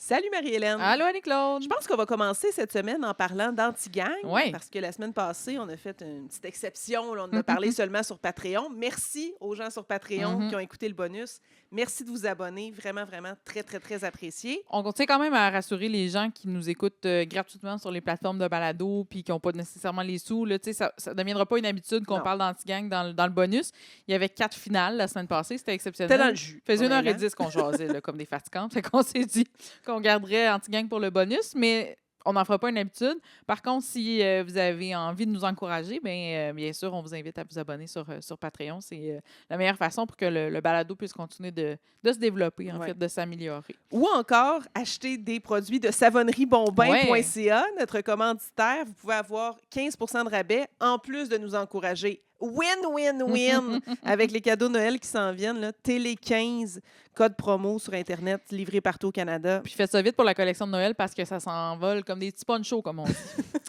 Salut Marie-Hélène. Allô, Annie-Claude. Je pense qu'on va commencer cette semaine en parlant d'anti-gang. Oui. Parce que la semaine passée, on a fait une petite exception. Là, on a parlé seulement sur Patreon. Merci aux gens sur Patreon qui ont écouté le bonus. Merci de vous abonner. Vraiment, vraiment très, très, très apprécié. On tient quand même à rassurer les gens qui nous écoutent gratuitement sur les plateformes de balado puis qui n'ont pas nécessairement les sous. Là, ça ne deviendra pas une habitude qu'on parle d'anti-gang dans le bonus. Il y avait 4 finales la semaine passée. C'était exceptionnel. C'était dans le jus. Faisait 1h10 qu'on jasait là, comme des fatigants. Fait qu'on s'est dit qu'on garderait anti-gang pour le bonus, mais on n'en fera pas une habitude. Par contre, si vous avez envie de nous encourager, bien sûr, on vous invite à vous abonner sur Patreon. C'est la meilleure façon pour que le balado puisse continuer de se développer, en fait, de s'améliorer. Ou encore, acheter des produits de savonnerie-bonbain.ca, notre commanditaire. Vous pouvez avoir 15 % de rabais, en plus de nous encourager. Win-win-win avec les cadeaux de Noël qui s'en viennent. Là. Télé 15, code promo sur Internet, livré partout au Canada. Puis faites ça vite pour la collection de Noël parce que ça s'envole comme des petits ponchos, comme on dit.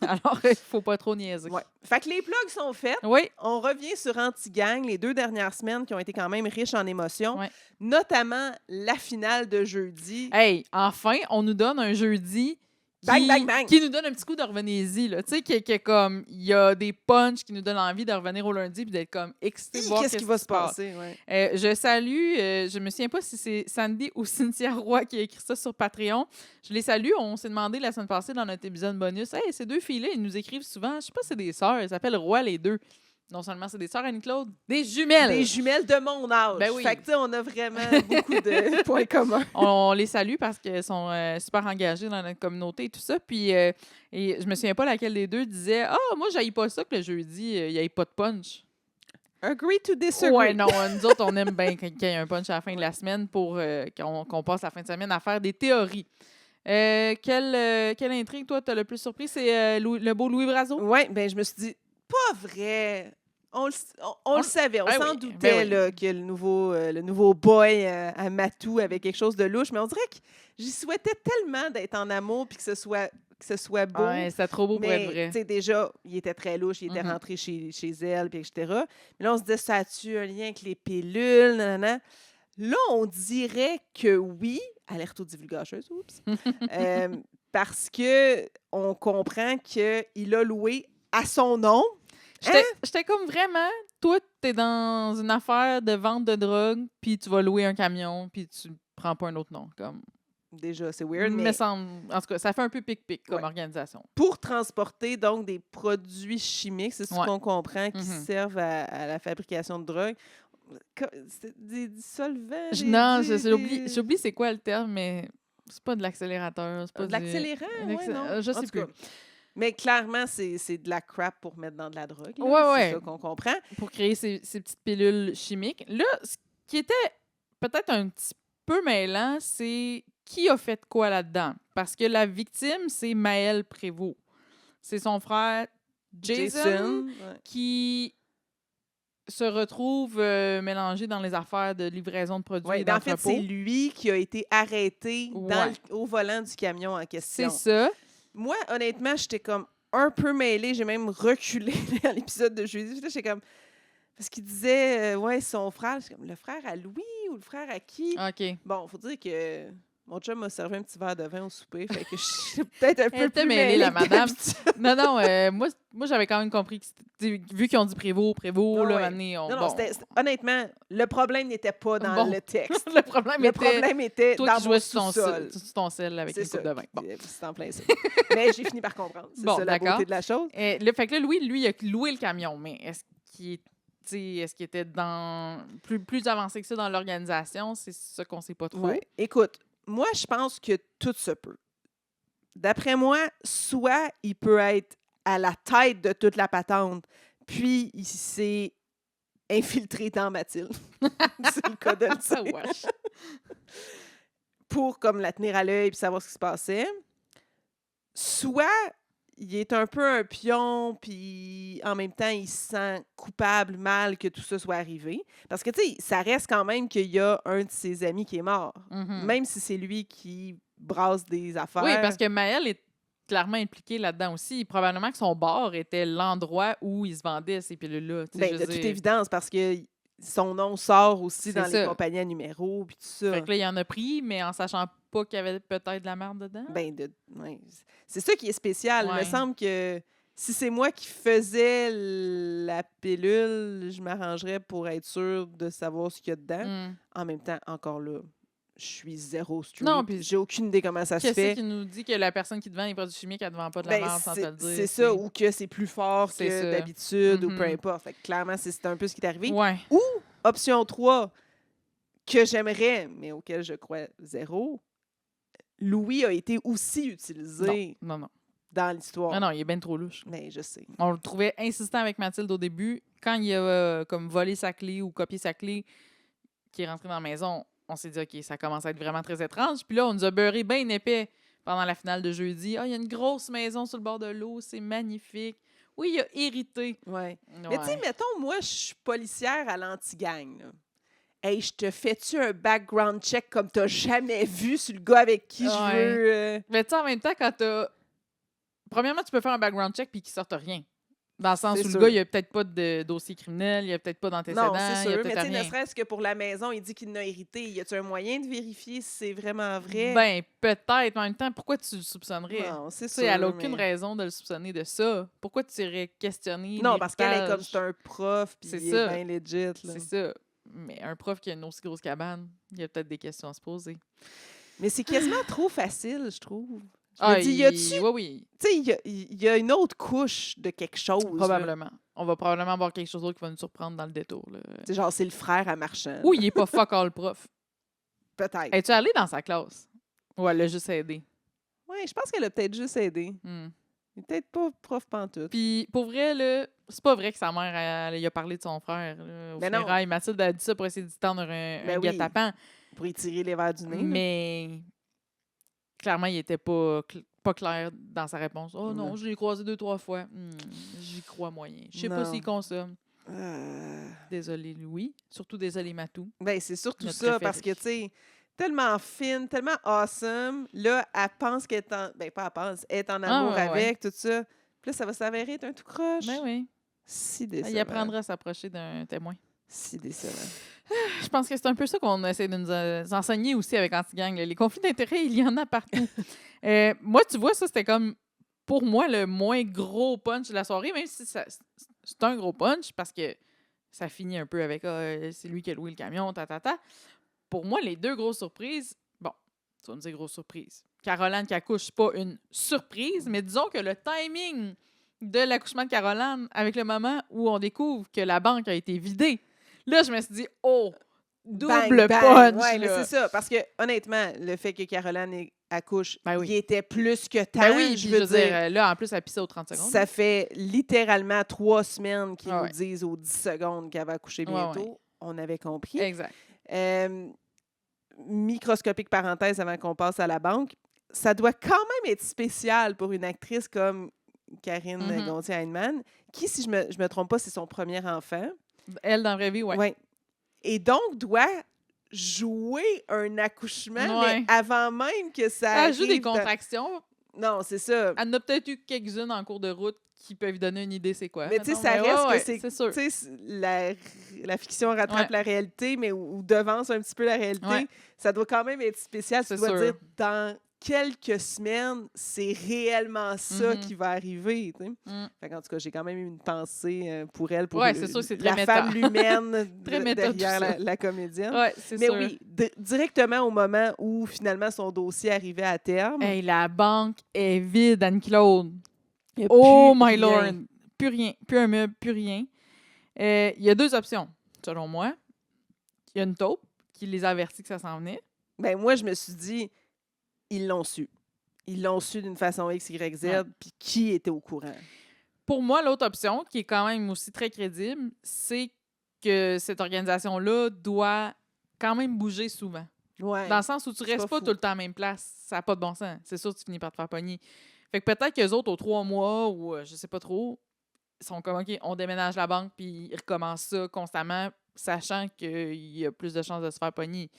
Alors, il ne faut pas trop niaiser. Ouais. Fait que les plugs sont faits. Oui. On revient sur Anti-Gang, les 2 dernières semaines qui ont été quand même riches en émotions, notamment la finale de jeudi. Hey, enfin, on nous donne un jeudi qui nous donne un petit coup de revenez-y. Tu sais, qui comme, il y a des punchs qui nous donnent envie de revenir au lundi puis d'être comme excité de voir qu'est-ce qui va se passer. Ouais. Je salue, je me souviens pas si c'est Sandy ou Cynthia Roy qui a écrit ça sur Patreon. Je les salue. On s'est demandé la semaine passée dans notre épisode bonus, hey, ces 2 filles-là, ils nous écrivent souvent. Je sais pas si c'est des sœurs, elles s'appellent Roy les 2. Non seulement c'est des sœurs, Annie-Claude, des jumelles. Des jumelles de mon âge. Ben oui. Fait que, on a vraiment beaucoup de points communs. On les salue parce qu'elles sont super engagées dans notre communauté et tout ça. Puis, et je me souviens pas laquelle des deux disait « Ah, moi, j'haïs pas ça que le jeudi, il n'y ait pas de punch. » Agree to disagree. Ouais, non, nous autres, on aime bien qu'il y ait un punch à la fin de la semaine pour qu'on passe la fin de semaine à faire des théories. Quelle intrigue, toi, t'as le plus surpris? C'est le beau Louis Brazeau? Oui, bien, je me suis dit, pas vrai. On le savait, on s'en doutait là, que le nouveau boy à Matou avait quelque chose de louche, mais on dirait que j'y souhaitais tellement d'être en amour puis que ce soit beau. Ouais, c'était trop beau pour être vrai. Tu sais, déjà, il était très louche, il était rentré chez elle, puis etc. Mais là, on se disait, ça a-tu un lien avec les pilules, nanana? Là, on dirait que oui, alerte aux divulgateuses, oups, parce que on comprend qu'il a loué à son nom. J'étais comme vraiment, toi, t'es dans une affaire de vente de drogue, puis tu vas louer un camion, puis tu prends pas un autre nom. Comme... Déjà, c'est weird, mais en tout cas, ça fait un peu pic-pic comme organisation. Pour transporter donc des produits chimiques, c'est ce qu'on comprend, qui servent à la fabrication de drogue. Des dissolvants? J'oublie c'est quoi le terme, mais c'est pas de l'accélérateur. C'est pas de l'accélérant, non? Je sais plus. Mais clairement, c'est de la crap pour mettre dans de la drogue. C'est ça qu'on comprend. Pour créer ces petites pilules chimiques. Là, ce qui était peut-être un petit peu mêlant, c'est qui a fait quoi là-dedans. Parce que la victime, c'est Maël Prévost. C'est son frère Jason. Qui se retrouve mélangé dans les affaires de livraison de produits et d'entrepôt. En fait, c'est lui qui a été arrêté au volant du camion en question. C'est ça. Moi, honnêtement, j'étais comme un peu mêlée. J'ai même reculé à l'épisode de jeudi. J'étais comme... Parce qu'il disait, son frère. C'est comme, le frère à Louis ou le frère à qui? OK. Bon, faut dire que mon chum m'a servi un petit verre de vin au souper. Fait que je suis peut-être un peu plus mêlée, la madame. Non, moi, j'avais quand même compris que vu qu'ils ont dit Prévost, là, honnêtement, le problème n'était pas dans le texte. Le problème était toi dans mon sous-sol. Sur ton sel avec une coupe de vin. Bon. C'est en plein ça. Mais j'ai fini par comprendre. C'est ça la beauté de la chose. Fait que là, Louis, il a loué le camion. Mais est-ce qu'il était plus avancé que ça dans l'organisation? C'est ça qu'on sait pas trop. Oui. Écoute, moi, je pense que tout se peut. D'après moi, soit il peut être à la tête de toute la patente, puis il s'est infiltré dans Mathilde. C'est le cas de le dire. Pour comme la tenir à l'œil et savoir ce qui se passait. Soit il est un peu un pion, puis en même temps, il se sent coupable, mal que tout ça soit arrivé. Parce que, tu sais, ça reste quand même qu'il y a un de ses amis qui est mort. Même si c'est lui qui brasse des affaires. Oui, parce que Maël est clairement impliqué là-dedans aussi. Probablement que son bar était l'endroit où il se vendait ces pilules-là. De toute évidence, parce que son nom sort aussi C'est dans ça. les compagnies à numéros, puis tout ça. Fait que là, il en a pris, mais en sachant pas qu'il y avait peut-être de la merde dedans. Ben, ouais. C'est ça qui est spécial. Il me Ouais. semble que si c'est moi qui faisais la pilule, je m'arrangerais pour être sûre de savoir ce qu'il y a dedans. Mm. En même temps, encore là, je suis zéro street. Non, puis J'ai aucune idée comment ça se Qu'est-ce fait. qui nous dit que la personne qui te vend les produits chimiques, elle ne te vend pas de la Ben, merde sans te le dire? c'est ça, ou que c'est plus fort C'est que ça. d'habitude, ou peu Mhm. importe. Fait que clairement, c'est un peu ce qui est arrivé. Ouais. Ou, option 3, que j'aimerais, mais auquel je crois zéro, Louis a été aussi utilisé Non. dans l'histoire. Non, il est bien trop louche. Mais je sais. On le trouvait insistant avec Mathilde au début. Quand il a comme volé sa clé ou copié sa clé, qui est rentré dans la maison, on s'est dit, OK, ça commence à être vraiment très étrange. Puis là, on nous a beurré bien épais pendant la finale de jeudi. Ah, il y a une grosse maison sur le bord de l'eau, c'est magnifique. Oui, il a hérité. Ouais. Mais Ouais. tu sais, mettons, moi, je suis policière à l'anti-gang. Là. Hey, je te fais-tu un background check comme t'as jamais vu sur le gars avec qui je Ouais. veux... Mais tu sais, en même temps, quand t'as... Premièrement, tu peux faire un background check puis qu'il sorte rien. Dans le sens C'est où sûr. le gars, il a peut-être pas de dossier criminel, il a peut-être pas d'antécédents, Non, c'est il a sûr. Mais peut-être tu sais, ne rien. serait-ce que pour la maison, il dit qu'il n'a hérité. Y a-tu un moyen de vérifier si c'est vraiment vrai? Ben, peut-être, mais en même temps, pourquoi tu le soupçonnerais? non, c'est Tu sûr. sais, elle n'a aucune mais- raison de le soupçonner de ça. Pourquoi tu irais questionner Non, parce qu'elle est comme l'héritage? c'est un prof, puis C'est il ça. est bien legit. Là. C'est ça. Mais un prof qui a une aussi grosse cabane, il y a peut-être des questions à se poser. Mais c'est quasiment trop facile, je trouve. Je Ah, me dis, y a-tu... oui, Tu sais, il y a une autre couche de quelque chose. là. probablement. On va probablement avoir quelque chose d'autre qui va nous surprendre dans le détour. Là. Tu sais, genre, c'est le frère à Marchand. Ou il est pas fuck all prof. Peut-être. Es-tu allé dans sa classe? Ou elle l'a juste aidé? Oui, je pense qu'elle a peut-être juste aidé. Hmm. Il est peut-être pas prof pantoute. Puis, pour vrai, là, c'est pas vrai que sa mère, elle y a parlé de son frère. Là, au Mais non. funérailles. Mathilde a dit ça pour essayer d'y tendre un Ben oui. guet-apens. Pour y tirer les verres du nez. là. Mais clairement, il était pas clair dans sa réponse. Oh non, Non. je l'ai croisé 2-3 fois. J'y crois moyen. Je sais pas Non. s'il consomme. Euh, Désolé, Louis. Surtout désolé, Matou. Ben, c'est surtout Notre ça, parce que, préféré. tu sais, tellement fine, tellement awesome. Là, elle pense qu'elle est en... Ben, pas elle pense, elle est en amour ouais, ouais. avec, tout ça. Puis là, ça va s'avérer être un tout croche. Ben oui. Si décevant. Il apprendra à s'approcher d'un témoin. Si décevant. Je pense que c'est un peu ça qu'on essaie de nous enseigner aussi avec Anti-Gang. là. Les conflits d'intérêts, il y en a partout. Moi, tu vois, ça, c'était comme, pour moi, le moins gros punch de la soirée, même si c'est un gros punch, parce que ça finit un peu avec c'est lui qui a loué le camion, Pour moi, les deux grosses surprises, bon, tu vas me dire grosse surprise. Caroline qui accouche, c'est pas une surprise, mais disons que le timing de l'accouchement de Caroline avec le moment où on découvre que la banque a été vidée, là, je me suis dit, oh, double Bang, bang. punch. Ouais, mais là. c'est ça. Parce que, honnêtement, le fait que Caroline accouche, Ben oui. il était plus que temps. Ben oui, je puis veux dire. là, en plus, elle pissait aux 30 secondes. Ça fait littéralement 3 semaines qu'ils Ah nous ouais. disent aux 10 secondes qu'elle va accoucher Ouais, bientôt. ouais. On avait compris. Exact. Microscopique parenthèse avant qu'on passe à la banque. Ça doit quand même être spécial pour une actrice comme Karine Mhm. Gontier-Heinemann, qui, si je me trompe pas, c'est son premier enfant. Elle, dans la vraie vie, ouais. Ouais. Et donc, doit jouer un accouchement, Ouais. mais avant même que ça Elle arrive. joue des contractions. Non, c'est ça. Elle en a peut-être eu quelques-unes en cours de route qui peuvent lui donner une idée c'est quoi. Mais tu sais, mettons. ça Mais reste ouais, que c'est sûr. tu sais, la fiction rattrape Ouais. la réalité, mais ou devance un petit peu la réalité. Ouais. Ça doit quand même être spécial. Tu C'est dois sûr. dire, dans quelques semaines, c'est réellement ça Mhm. qui va arriver. Tu sais. Mm. Fait qu'en tout cas, j'ai quand même eu une pensée pour elle, pour Ouais, c'est sûr, c'est très la méta. femme humaine Très méta, tout derrière ça. la comédienne. Ouais, c'est Mais sûr. oui, directement au moment où finalement son dossier arrivait à terme. Hey, la banque est vide, Anne-Claude. il y a Oh plus my rien. lord. Plus rien. Plus un meuble, plus rien. Il y a deux options, selon moi. Il y a une taupe qui les avertit que ça s'en venait. Ben moi, je me suis dit, ils l'ont su. Ils l'ont su d'une façon X, Y, Z, Ouais. puis qui était au courant? Pour moi, l'autre option, qui est quand même aussi très crédible, c'est que cette organisation-là doit quand même bouger souvent. Ouais. Dans le sens où tu C'est restes pas pas fou. tout le temps à la même place. Ça n'a pas de bon sens. C'est sûr que tu finis par te faire pogner. Fait que peut-être qu'eux autres, aux 3 mois ou je sais pas trop, ils sont comme, OK, on déménage la banque puis ils recommencent ça constamment, sachant qu'il y a plus de chances de se faire pogner.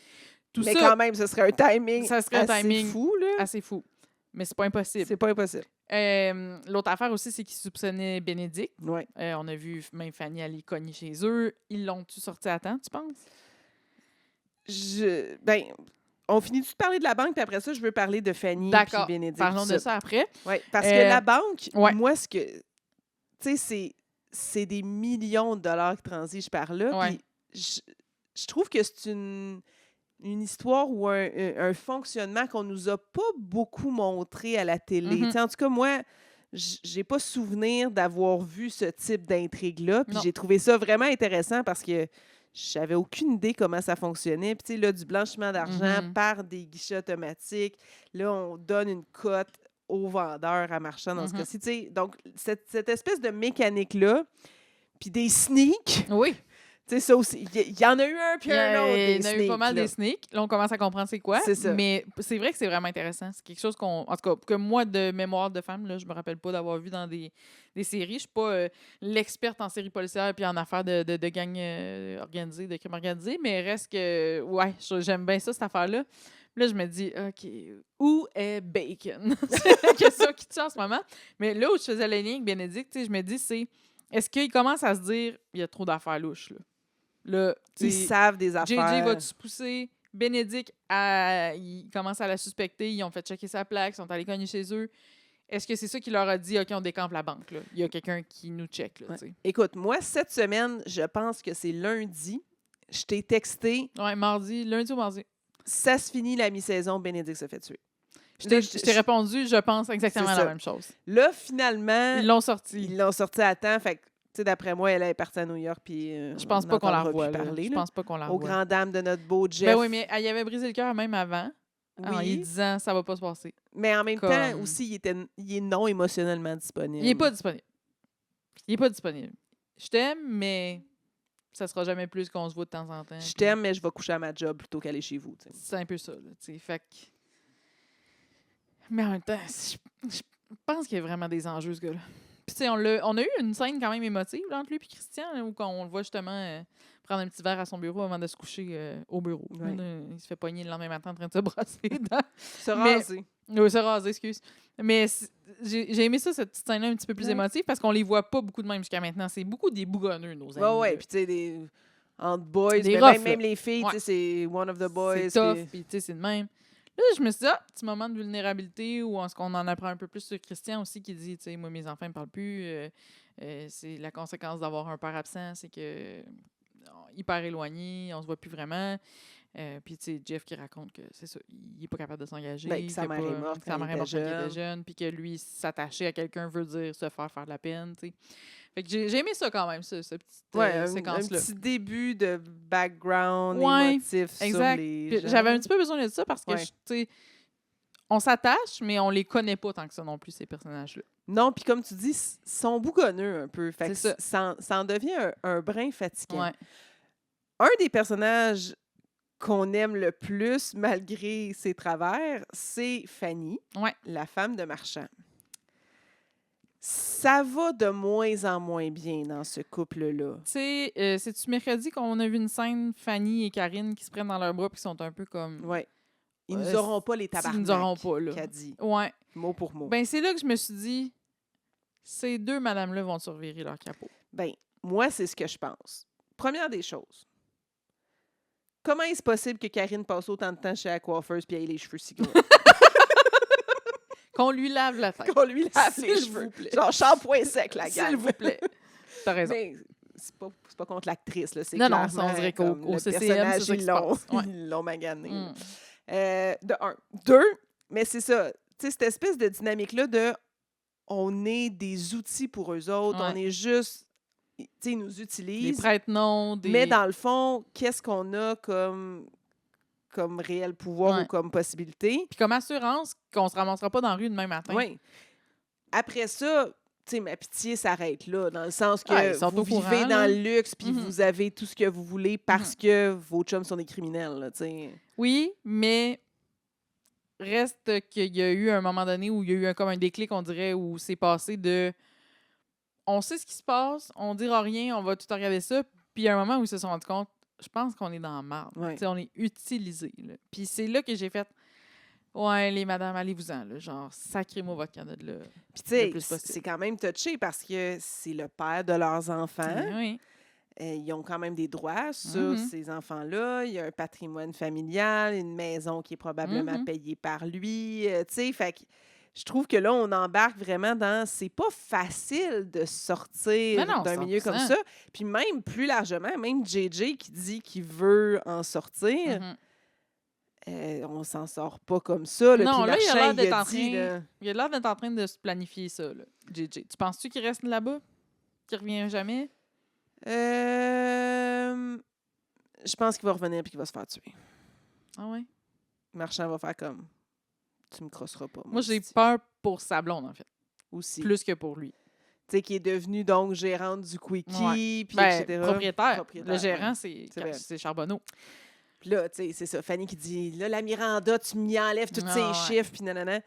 Tout Mais ça, quand même, ce serait un timing ça serait un assez timing fou, là. assez fou. mais c'est pas impossible. C'est pas impossible. L'autre affaire aussi, c'est qu'ils soupçonnaient Bénédicte. Ouais. On a vu même Fanny aller cogner chez eux. Ils l'ont-tu sorti à temps, tu penses? Ben, on finit de parler de la banque, puis après ça, je veux parler de Fanny et Bénédicte. Parlons de ça après. Oui, parce que la banque, ouais. moi, ce que... Tu sais, c'est des millions de dollars qui transigent par là. Ouais. Puis je trouve que c'est une histoire ou un fonctionnement qu'on nous a pas beaucoup montré à la télé. Mm-hmm. En tout cas, moi, j'ai pas souvenir d'avoir vu ce type d'intrigue-là. Puis j'ai trouvé ça vraiment intéressant parce que j'avais aucune idée comment ça fonctionnait. Puis, tu sais, là, du blanchiment d'argent par des guichets automatiques. Là, on donne une cote aux vendeurs, à marchands, dans ce cas-ci. Tu sais, donc, cette espèce de mécanique-là, puis des sneaks. Oui. Tu sais, ça aussi. Il y en a eu un, puis un autre. Il y en a eu pas mal des sneaks. Là, on commence à comprendre c'est quoi. C'est ça. Mais c'est vrai que c'est vraiment intéressant. C'est quelque chose qu'on... En tout cas, que moi, de mémoire de femme, là, je me rappelle pas d'avoir vu dans des séries. Je suis pas l'experte en séries policières puis en affaires de gangs organisés, de crimes organisés, mais reste que... Ouais, j'aime bien ça, cette affaire-là. Là, je me dis, OK, où est Bacon? C'est la question qui tue en ce moment. Mais là où je faisais la ligne avec Bénédicte, je me dis, c'est... Est-ce qu'il commence à se dire, il y a trop d'affaires louches, là? Là, ils savent des affaires. JJ va-tu pousser? Bénédicte, ils commencent à la suspecter. Ils ont fait checker sa plaque. Ils sont allés cogner chez eux. Est-ce que c'est ça qui leur a dit, OK, on décampe la banque, là? Il y a quelqu'un qui nous check, là, ouais. Écoute, moi, cette semaine, je pense que c'est lundi. Je t'ai texté. Ouais, mardi, lundi ou mardi. Ça se finit la mi-saison, Bénédicte se fait tuer. Je t'ai répondu, je pense exactement la même chose. Là, finalement... Ils l'ont sorti. Ils l'ont sorti à temps, fait que d'après moi, elle est partie à New York, puis je pense pas qu'on la revoit. Je pense pas qu'on la revoit. Aux grandes dames de notre beau Jeff. Ben oui, mais elle y avait brisé le cœur même avant, en lui disant ça va pas se passer. Mais en même temps, aussi, il est non émotionnellement disponible. Il est pas disponible. Il est pas disponible. Je t'aime, mais ça sera jamais plus qu'on se voit de temps en temps. Je t'aime, mais je vais coucher à ma job plutôt qu'aller chez vous. T'sais. C'est un peu ça, là, tu sais. Fait que... Mais en même temps, je pense qu'il y a vraiment des enjeux, ce gars-là. Puis, tu sais, on a eu une scène quand même émotive là, entre lui et Christian, là, où on le voit justement prendre un petit verre à son bureau avant de se coucher au bureau. Ouais. Là, il se fait pogner le lendemain matin en train de se brasser. Se raser. Oui, se raser, excuse. Mais j'ai aimé ça, cette petite scène-là un petit peu plus émotive, parce qu'on les voit pas beaucoup de même jusqu'à maintenant. C'est beaucoup des bougonneux, nos amis. Ouais, puis tu sais, entre boys, des mais rough, même les filles, tu sais, c'est one of the boys. C'est tough, puis tu sais, c'est de même. Là, je me suis dit, petit moment de vulnérabilité où est-ce qu'on en apprend un peu plus sur Christian aussi qui dit, tu sais, moi, mes enfants ne me parlent plus. C'est la conséquence d'avoir un père absent, c'est que hyper éloigné, on se voit plus vraiment. Puis, tu sais, Jeff qui raconte que c'est ça, il n'est pas capable de s'engager. Que sa mère est morte quand il était jeune. Puis que lui, s'attacher à quelqu'un veut dire se faire de la peine, tu sais. Fait que j'ai aimé ça quand même, ça, cette petite séquence-là. Un petit début de background émotif exact. sur les gens. J'avais un petit peu besoin de ça parce que, tu sais, on s'attache, mais on les connaît pas tant que ça non plus, ces personnages-là. Non, puis comme tu dis, ils sont bougonneux un peu. Fait que ça en devient un brin fatigant. Ouais. Un des personnages qu'on aime le plus, malgré ses travers, c'est Fanny, la femme de Marchand. Ça va de moins en moins bien dans ce couple-là. Tu sais, c'est-tu mercredi qu'on a vu une scène, Fanny et Karine qui se prennent dans leurs bras et qui sont un peu comme... Ouais. Ils nous auront pas les tabarnak. Ils nous auront pas, là. Qu'a dit. Ouais. Mot pour mot. Ben, c'est là que je me suis dit, ces deux madames-là vont survirer leur capot. Ben, moi, c'est ce que je pense. Première des choses. Comment est-ce possible que Karine passe autant de temps chez la coiffeuse puis ait les cheveux si gros? Qu'on lui lave la tête. Qu'on lui lave les cheveux. Genre shampoing sec, la gueule. S'il vous plaît. T'as raison. Mais c'est pas contre l'actrice, là. C'est non, clairement on dirait qu'au CCM, personnage, c'est ça ils l'ont magané. De un. Deux, mais c'est ça. Tu sais, cette espèce de dynamique-là de on est des outils pour eux autres. On est juste... Tu sais, ils nous utilisent. Des prête-noms. Mais dans le fond, qu'est-ce qu'on a comme réel pouvoir ou comme possibilité? Puis comme assurance qu'on se ramassera pas dans la rue demain matin. Oui. Après ça, tu sais, ma pitié s'arrête là, dans le sens que vous vivez dans le luxe puis vous avez tout ce que vous voulez parce que vos chums sont des criminels, là, tu sais. Oui, mais reste qu'il y a eu un moment donné où il y a eu comme un déclic, on dirait, où c'est passé de... On sait ce qui se passe, on dira rien, on va tout regarder ça, puis il y a un moment où ils se sont rendus compte, je pense qu'on est dans la merde. Ouais. On est utilisés. Puis c'est là que j'ai fait... Ouais, les madames, allez-vous-en, là. Genre, sacrez-moi votre Canada, là. Puis, tu Le sais, plus possible. c'est quand même touché parce que c'est le père de leurs enfants. Oui. Ils ont quand même des droits sur Mhm. ces enfants-là. Il y a un patrimoine familial, une maison qui est probablement Mhm. payée par lui. Tu sais, fait que je trouve que là, on embarque vraiment dans... C'est pas facile de Mais sortir non, d'un milieu comme 100%. ça. Puis même plus largement, même JJ qui dit qu'il veut en sortir, Mhm. on s'en sort pas comme ça. Là. Non, Puis là, il a Marchand, l'air il d'être a en dit... train... là, Il a l'air d'être en train de se planifier ça, là, JJ. Tu penses-tu qu'il reste là-bas? Qu'il revient jamais? je pense qu'il va revenir et qu'il va se faire tuer. Ah ouais? Marchand va faire comme... Tu me crosseras pas, Moi, j'ai esti. peur pour sa blonde, en fait. Aussi. Plus que pour lui. Tu sais, qui est devenue donc gérante du Quickie, puis Ben, etc. propriétaire. Le gérant, ouais. c'est vrai. c'est Charbonneau. Puis là, tu sais, c'est ça. Fanny qui dit, là, la Miranda, tu m'y enlèves tous ces Ah, ouais. chiffres, puis nanana.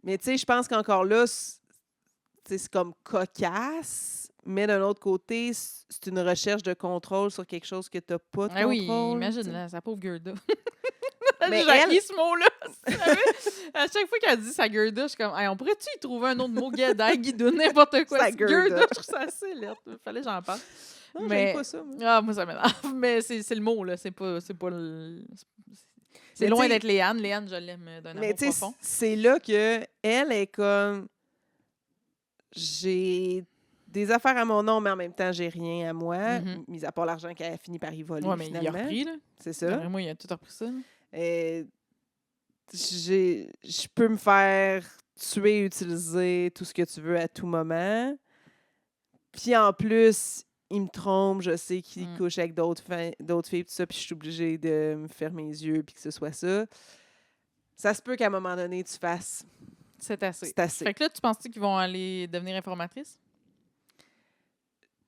Mais tu sais, je pense qu'encore là, c'est comme cocasse, mais d'un autre côté, c'est une recherche de contrôle sur quelque chose que tu n'as pas de Ah oui, contrôle. imagine, t'sais. là, sa pauvre Gerda. Mais J'ai haï ce mot-là. Tu savais? À chaque fois qu'elle dit sa Gerda, je suis comme, hey, on pourrait-tu y trouver un autre mot? Guédin, guidoune, n'importe quoi. Sa C'est Gerda. Je trouve ça assez lettre. Fallait que j'en parle. Non, mais... j'aime pas ça, moi. Ah, moi, ça m'énerve. Mais c'est le mot, là. C'est pas le... C'est Mais loin t'sais- d'être Léane. Léane, je l'aime d'un Mais amour tu sais, profond. c'est là que elle est comme... J'ai des affaires à mon nom, mais en même temps, j'ai rien à moi, Mhm. mis à part l'argent qu'elle a fini par y voler, Ouais, mais il a finalement. repris, là. C'est ça. D'après moi, il a tout repris ça. Je peux me faire tuer, utiliser tout ce que tu veux à tout moment. Puis en plus, il me trompe, je sais qu'il Mm. couche avec d'autres filles, tout ça, puis je suis obligée de me fermer les yeux, puis que ce soit ça. Ça se peut qu'à un moment donné, tu fasses... C'est assez. C'est assez. Fait que là, tu penses-tu qu'ils vont aller devenir informatrices?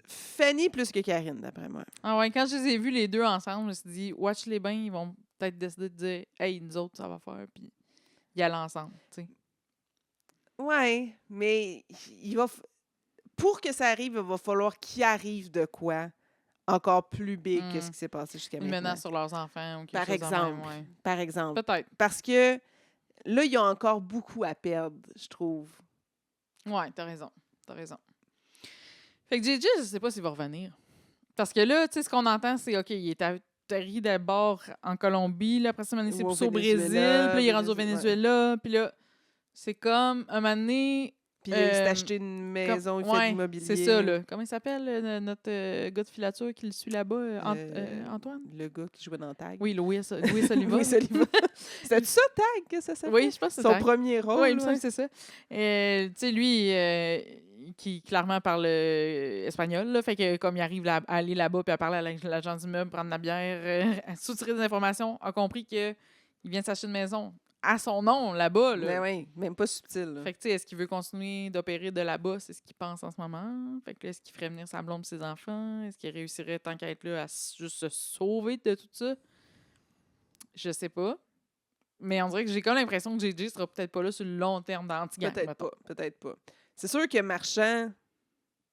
Fanny plus que Karine, d'après moi. Ah ouais, quand je les ai vus les deux ensemble, je me suis dit, watch les bains, ils vont peut-être décider de dire, hey, nous autres, ça va faire, puis y aller ensemble, tu sais. Ouais, mais pour que ça arrive, il va falloir qu'il arrive de quoi encore plus big que ce qui s'est passé jusqu'à Une maintenant. menace sur leurs enfants ou quelque Par chose de exemple. même, ouais. Par exemple. Peut-être. Parce que là, il y a encore beaucoup à perdre, je trouve. Ouais, t'as raison. T'as raison. Fait que JJ, je sais pas s'il va revenir. Parce que là, tu sais, ce qu'on entend, c'est, OK, il est atterri d'abord en Colombie, là, après ça, il s'est Ou au poussé au Brésil, puis Venezuela, là, il est rendu au Venezuela, puis là, c'est comme, un moment donné... Puis il s'est acheté une maison, il fait de l'immobilier. c'est ça, là. Comment il s'appelle, notre gars de filature qui le suit là-bas? Antoine? Le gars qui jouait dans Tag. Oui, Louis Oliva. Louis Oliva. C'était ça, Tag, que ça s'appelle? Oui, je pense que c'est son Tag. premier rôle. Oui, il me semble ouais. que c'est ça. Tu sais, lui, qui clairement parle espagnol, là, fait que comme il arrive à aller là-bas puis à parler à l'agent d'immeuble, prendre de la bière, à soutirer des informations, a compris qu'il vient de s'acheter une maison à son nom là-bas. Là. Mais oui, même pas subtil. Là. Fait que, tu sais, est-ce qu'il veut continuer d'opérer de là-bas? C'est ce qu'il pense en ce moment. Fait que là, est-ce qu'il ferait venir sa blonde et ses enfants? Est-ce qu'il réussirait, tant qu'à être là, à juste se sauver de tout ça? Je sais pas. Mais on dirait que j'ai comme l'impression que JJ sera peut-être pas là sur le long terme dans Antigang. Peut-être pas. C'est sûr que Marchand,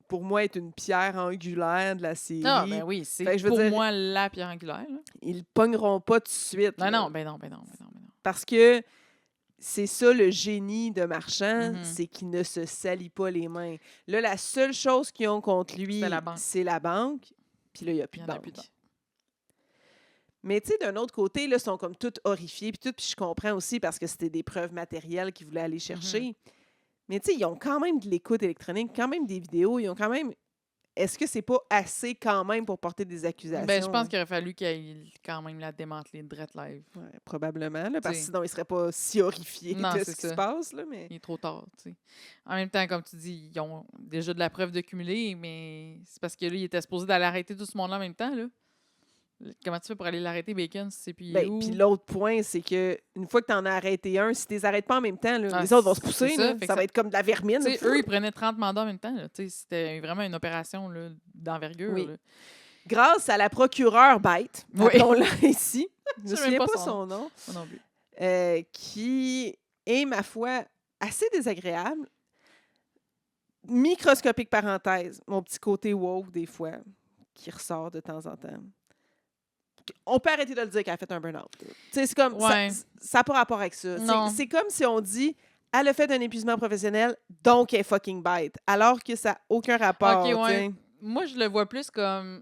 pour moi, est une pierre angulaire de la série. Ah, ben oui, c'est Fait que je veux pour dire, moi la pierre angulaire. Là. Ils pogneront pas tout de suite. Ben là. non. Parce que c'est ça le génie de Marchand, Mhm. c'est qu'il ne se salit pas les mains. Là, la seule chose qu'ils ont contre lui, C'est la banque. c'est la banque. Puis là, il n'y a plus Il y de en a banque. plus de banque. Mais tu sais, d'un autre côté, là, ils sont comme tous horrifiés. Puis je comprends aussi parce que c'était des preuves matérielles qu'ils voulaient aller chercher. Mais tu sais, ils ont quand même de l'écoute électronique, quand même des vidéos. Ils ont quand même... Est-ce que c'est pas assez quand même pour porter des accusations? Ben, je pense qu'il aurait fallu qu'il quand même la démanteler de Drette Live. Ouais, probablement, là, parce que T'sais. sinon, ils seraient pas si horrifiés Non, de c'est ce qui ça. se passe. Là, mais... Il est trop tard, tu sais. En même temps, comme tu dis, ils ont déjà de la preuve de cumuler, mais c'est parce que là, il était supposé d'aller arrêter tout ce monde-là en même temps, là. Comment tu fais pour aller l'arrêter, Bacon, si c'est puis où? Puis l'autre point, c'est que une fois que tu en as arrêté un, si tu les arrêtes pas en même temps, là, Ah, les autres vont se c'est pousser. ça, là. fait que Ça ça- va être comme de la vermine. Tu sais, eux, ils prenaient 30 mandats en même temps, là. Tu sais, c'était vraiment une opération là, d'envergure. Oui. Là. Grâce à la procureure bête, Oui. appelons-la ici, je sais ne même souviens pas pas son son nom, Moi non plus. qui est, ma foi, assez désagréable. Microscopique parenthèse, mon petit côté woke, des fois, qui ressort de temps en temps. on peut arrêter de le dire qu'elle a fait un burn-out. Tu sais, c'est comme... Ouais. Ça n'a pas rapport avec ça. Non. C'est comme si on dit, elle a fait un épuisement professionnel, donc elle est fucking bête. Alors que ça n'a aucun rapport, OK, ouais. tu sais. Moi, je le vois plus comme...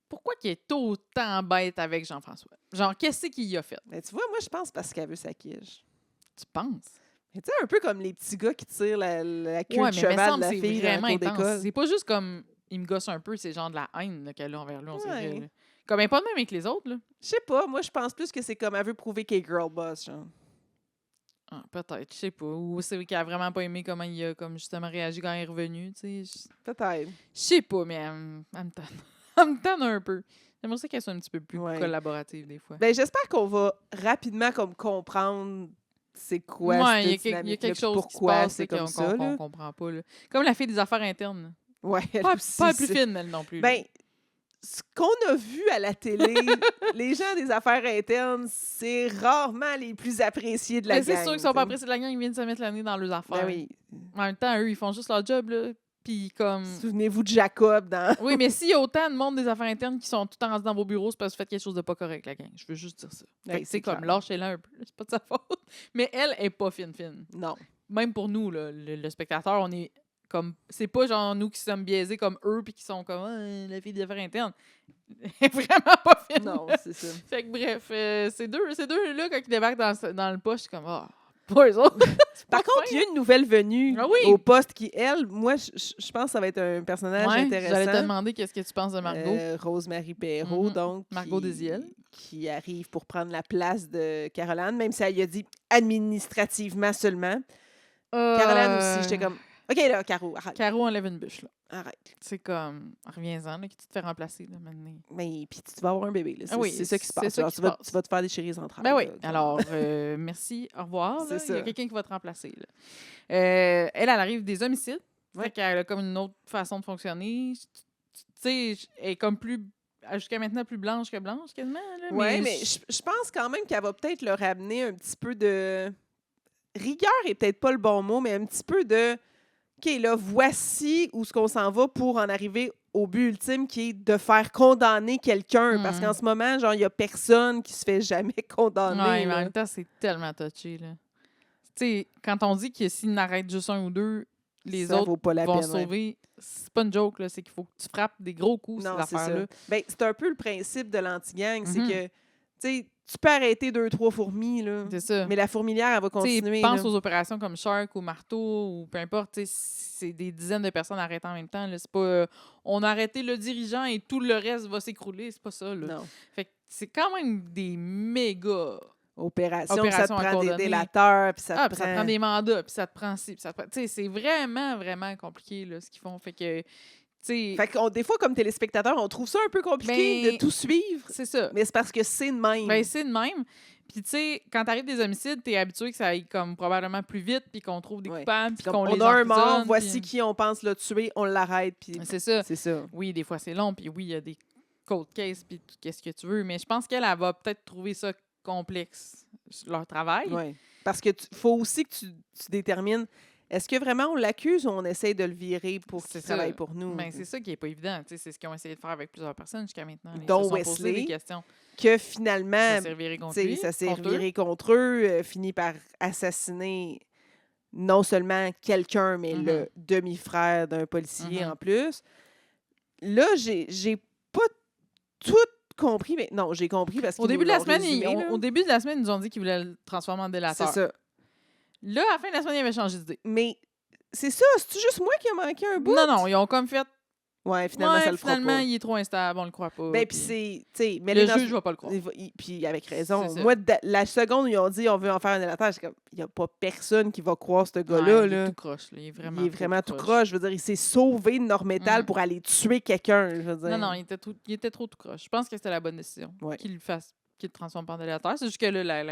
Pourquoi qu'il est autant bête avec Jean-François? Genre, qu'est-ce qu'il y a fait? Mais tu vois, moi, je pense parce qu'elle veut sa quiche. Tu penses? Mais tu sais, un peu comme les petits gars qui tirent la queue Ouais, de mais me cheval semble de la que c'est fille dans la vraiment cour intense. d'école. C'est pas juste comme... Il me gosse un peu, c'est genre de la haine là, qu'elle a envers lui, on dirait. Ouais. Là. Comme elle est pas de même avec les autres, là. Je sais pas, moi, je pense plus que c'est comme elle veut prouver qu'elle est girl boss, genre. Ah, peut-être, je sais pas. Ou c'est qu'elle a vraiment pas aimé comment il a comme justement réagi quand il est revenu, tu sais. Peut-être. Je sais pas, mais elle me tanne. Elle me tanne un peu. J'aimerais ça qu'elle soit un petit peu plus Ouais. collaborative des fois. Ben, j'espère qu'on va rapidement comme comprendre c'est quoi Ouais, il y a cette dynamique-là, quelque puis chose qui se pourquoi passe c'est là, comme ça, qu'on là. comprend pas. Là. Comme la fille des affaires internes. Ouais, elle Pas, aussi, pas la plus c'est- fine, elle non plus. là. Ben, ce qu'on a vu à la télé, les gens des affaires internes, c'est rarement les plus appréciés de la Mais gang. c'est sûr qu'ils sont pas t'sais. appréciés de la gang, ils viennent se mettre l'année dans leurs affaires. Ben oui. En même temps, eux, ils font juste leur job, là. Puis comme... Souvenez-vous de Jacob dans... Oui, mais s'il y a autant de monde des affaires internes qui sont tout le temps rendus dans vos bureaux, c'est parce que vous faites quelque chose de pas correct, la gang. Je veux juste dire ça. Fait Ouais, que c'est c'est comme, clair. lâchez-la un peu, c'est pas de sa faute. Mais elle est pas fine. Non. Même pour nous, là, le spectateur, on est comme... C'est pas genre nous qui sommes biaisés comme eux puis qui sont comme ah, la fille des affaires internes. Elle est vraiment pas fine. Non, c'est ça. Fait que bref, ces deux-là, quand ils débarquent dans le poste, je suis comme, ah, pas eux autres. Par contre, il y a une nouvelle venue Ah oui! au poste qui, elle, moi, je pense que ça va être un personnage Ouais, intéressant. j'allais te demander qu'est-ce que tu penses de Margot. Rosemary Perrault, Mhm. donc. Margot Desiel. Qui arrive pour prendre la place de Caroline, même si elle y a dit administrativement seulement. Caroline aussi, j'étais comme, OK, là, Caro, arrête. Caro enlève une bûche, là. Arrête. C'est comme, reviens-en, là, que tu te fais remplacer, là, maintenant. Mais puis tu vas avoir un bébé, là. Ah oui, C'est ça qui se c'est passe. ça Genre, qui tu se vas, passe. tu vas te faire déchirer les entrailles. Ben oui. là. Alors, merci, au revoir. C'est là. Il y a ça. quelqu'un qui va te remplacer. Là. Elle arrive des homicides. Ouais. Fait qu'elle a comme une autre façon de fonctionner. Tu sais, elle est comme plus, jusqu'à maintenant, plus blanche que blanche, quasiment. Là, Oui, mais je pense quand même qu'elle va peut-être leur amener un petit peu de... Rigueur est peut-être pas le bon mot, mais un petit peu de... OK, là, voici où ce qu'on s'en va pour en arriver au but ultime qui est de faire condamner quelqu'un. Parce Mhm. qu'en ce moment, genre, il y a personne qui se fait jamais condamner. Ouais, mais en là. même temps, c'est tellement touché. Là. Tu sais, quand on dit que s'il n'arrête juste un ou deux, les Ça autres vaut pas la vont peine, ouais. sauver, c'est pas une joke, là, c'est qu'il faut que tu frappes des gros coups, Non, ces c'est ça. affaires-là. Ben, c'est un peu le principe de l'anti-gang, c'est Mhm. que, tu sais, tu peux arrêter 2-3 fourmis, là, C'est ça. mais la fourmilière, elle va Tu sais, continuer. pense là. aux opérations comme Shark ou Marteau ou peu importe, tu sais, c'est des dizaines de personnes arrêtées en même temps. là. C'est pas on a arrêté le dirigeant et tout le reste va s'écrouler. C'est pas ça. Là. Non. Fait que c'est quand même des méga. Opération, ça Opération te à prend des coordonner. délateurs, puis ça te Puis prend... ça te prend des mandats, puis ça te prend ci, puis ça te prend. Tu sais, c'est vraiment, vraiment compliqué là, ce qu'ils font. Fait que, tu sais, Fait que des fois, comme téléspectateurs, on trouve ça un peu compliqué Ben, de tout suivre, c'est ça. mais c'est parce que c'est de même. Ben, c'est de même. Puis, tu sais, quand t'arrives des homicides, t'es habitué que ça aille comme probablement plus vite, puis qu'on trouve des Ouais. coupables, puis Comme, qu'on les on a un mort, emprisonne, voici puis- qui on pense l'a tué, on l'arrête, puis C'est ça. c'est ça. Oui, des fois, c'est long, puis oui, il y a des cold cases, puis tout qu'est-ce que tu veux. Mais je pense qu'elle elle va peut-être trouver ça complexe, leur travail. Ouais. Parce que faut aussi que tu détermines, est-ce que vraiment on l'accuse ou on essaie de le virer pour C'est qu'il ça. travaille pour nous? Ben, c'est ça qui est pas évident. Tu sais, c'est ce qu'ils ont essayé de faire avec plusieurs personnes jusqu'à maintenant. Ils Dont se sont Wesley. posé des questions. Que finalement, Ça s'est reviré contre lui. ça s'est contre eux. reviré contre eux, finit par assassiner non seulement quelqu'un, mais Mhm. le demi-frère d'un policier Mhm. en plus. Là, j'ai pas tout compris, mais non, j'ai compris parce Au qu'ils début de nous la l'ont semaine, résumé, là. au début de la semaine, ils nous ont dit qu'ils voulaient le transformer en C'est délateur. ça. Là, à la fin de la semaine, ils avaient changé d'idée. Mais c'est ça, c'est juste moi qui a manqué un bout? Non, ils ont comme fait. Ouais, finalement, Ouais, ça le fera finalement, pas. il est trop instable, on le croit pas. Ben, puis puis c'est, tu sais, mais le juge va pas le croire. Puis avec raison. C'est ça. Moi, la seconde où ils ont dit on veut en faire un délateur, j'ai comme, il n'y a pas personne qui va croire ce Ouais, gars-là. il est là. tout croche. Là. Il est vraiment tout croche. Je veux dire, il s'est sauvé de Normétal pour aller tuer quelqu'un. Je veux dire. Non, il était trop tout croche. Je pense que c'était la bonne décision. Ouais. Qu'il le transforme en délateur. C'est juste que là,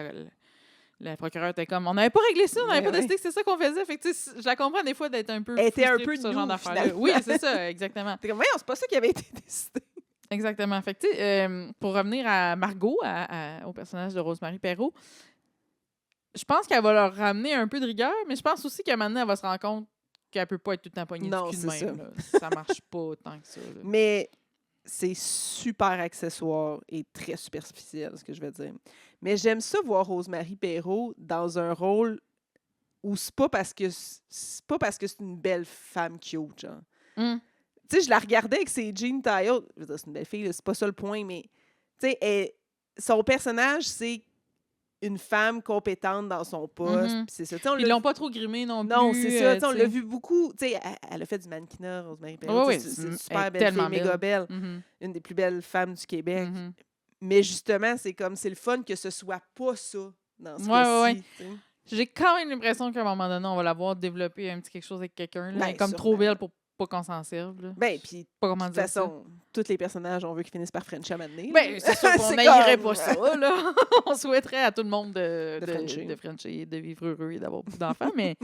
la procureure était comme, on n'avait pas réglé ça, on n'avait Ouais, pas ouais. décidé que c'est ça qu'on faisait. Fait que, tu sais, je la comprends des fois d'être un peu Elle était un frustrée peu pour ce genre nous, d'affaires-là. finalement. Oui, c'est ça, exactement. T'es comme, voyons, c'est pas ça qui avait été décidé. Exactement. Fait que, tu sais, pour revenir à Margot, au personnage de Rosemary Perrault, je pense qu'elle va leur ramener un peu de rigueur, mais je pense aussi qu'à un moment donné, elle va se rendre compte qu'elle peut pas être tout le temps poignée Non, du cul de c'est même. Là. Ça marche pas autant que ça. Là. Mais c'est super accessoire et très superficiel, ce que je veux dire. Mais j'aime ça voir Rosemary Perrault dans un rôle où c'est pas parce que c'est une belle femme cute, genre. Hum. Tu sais, je la regardais avec ses jeans taille haute. Je veux dire, c'est une belle fille, là, c'est pas ça le point, mais tu sais, son personnage, c'est une femme compétente dans son poste. Mhm. Puis c'est ça. Tu sais, on Ils l'a l'ont pas trop grimé non plus. Non, c'est ça. Tu sais, on tu l'a sais. vu beaucoup. Tu sais, elle a fait du mannequinat, Rosemary Perrault. Ouais, Tu sais, ouais, c'est une elle super est belle fille, tellement méga belle. belle. Mhm. Une des plus belles femmes du Québec. Mhm. Mais justement, c'est le fun que ce soit pas ça dans ce Ouais, ouais, ouais. cas-ci. Tu sais. J'ai quand même l'impression qu'à un moment donné, on va la voir développer un petit quelque chose avec quelqu'un. Là. Elle est Ben, comme trop sûrement. belle pour pas qu'on s'en serve. Là. Ben, puis Pas comment de toute dire ça. façon, tous les personnages, on veut qu'ils finissent par French à un moment donné, là. Ben, c'est sûr qu'on C'est n'haïrait comme- pas ça, là. On souhaiterait à tout le monde De Frencher. de Frencher, de vivre heureux et d'avoir beaucoup d'enfants, mais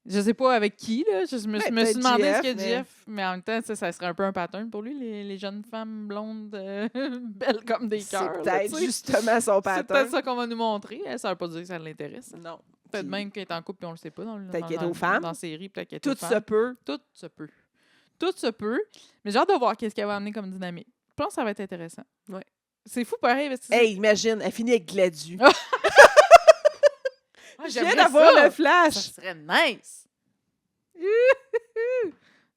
je sais pas avec qui, là. Je me Ben, suis peut-être demandé Jeff, ce que mais- Jeff, mais en même temps, ça serait un peu un pattern pour lui, les jeunes femmes blondes belles comme des C'est cœurs. là, peut-être tu sais. justement son C'est pattern. peut-être ça qu'on va nous montrer. Ça veut pas dire que ça l'intéresse. Non. Peut-être Puis même qu'elle est en couple et on le sait pas dans, Peut-être qu'elle est dans- aux femmes. dans la série. Peut-être qu'elle est Tout aux se femmes. peut. Tout se peut. Tout se peut. Mais j'ai hâte de voir qu'est-ce qu'elle va amener comme dynamique. Je pense que ça va être intéressant. Ouais. C'est fou pareil. Parce que Hey, imagine, elle finit avec Gladu. Ah, Je j'aimerais viens d'avoir ça. le flash. Ça serait nice.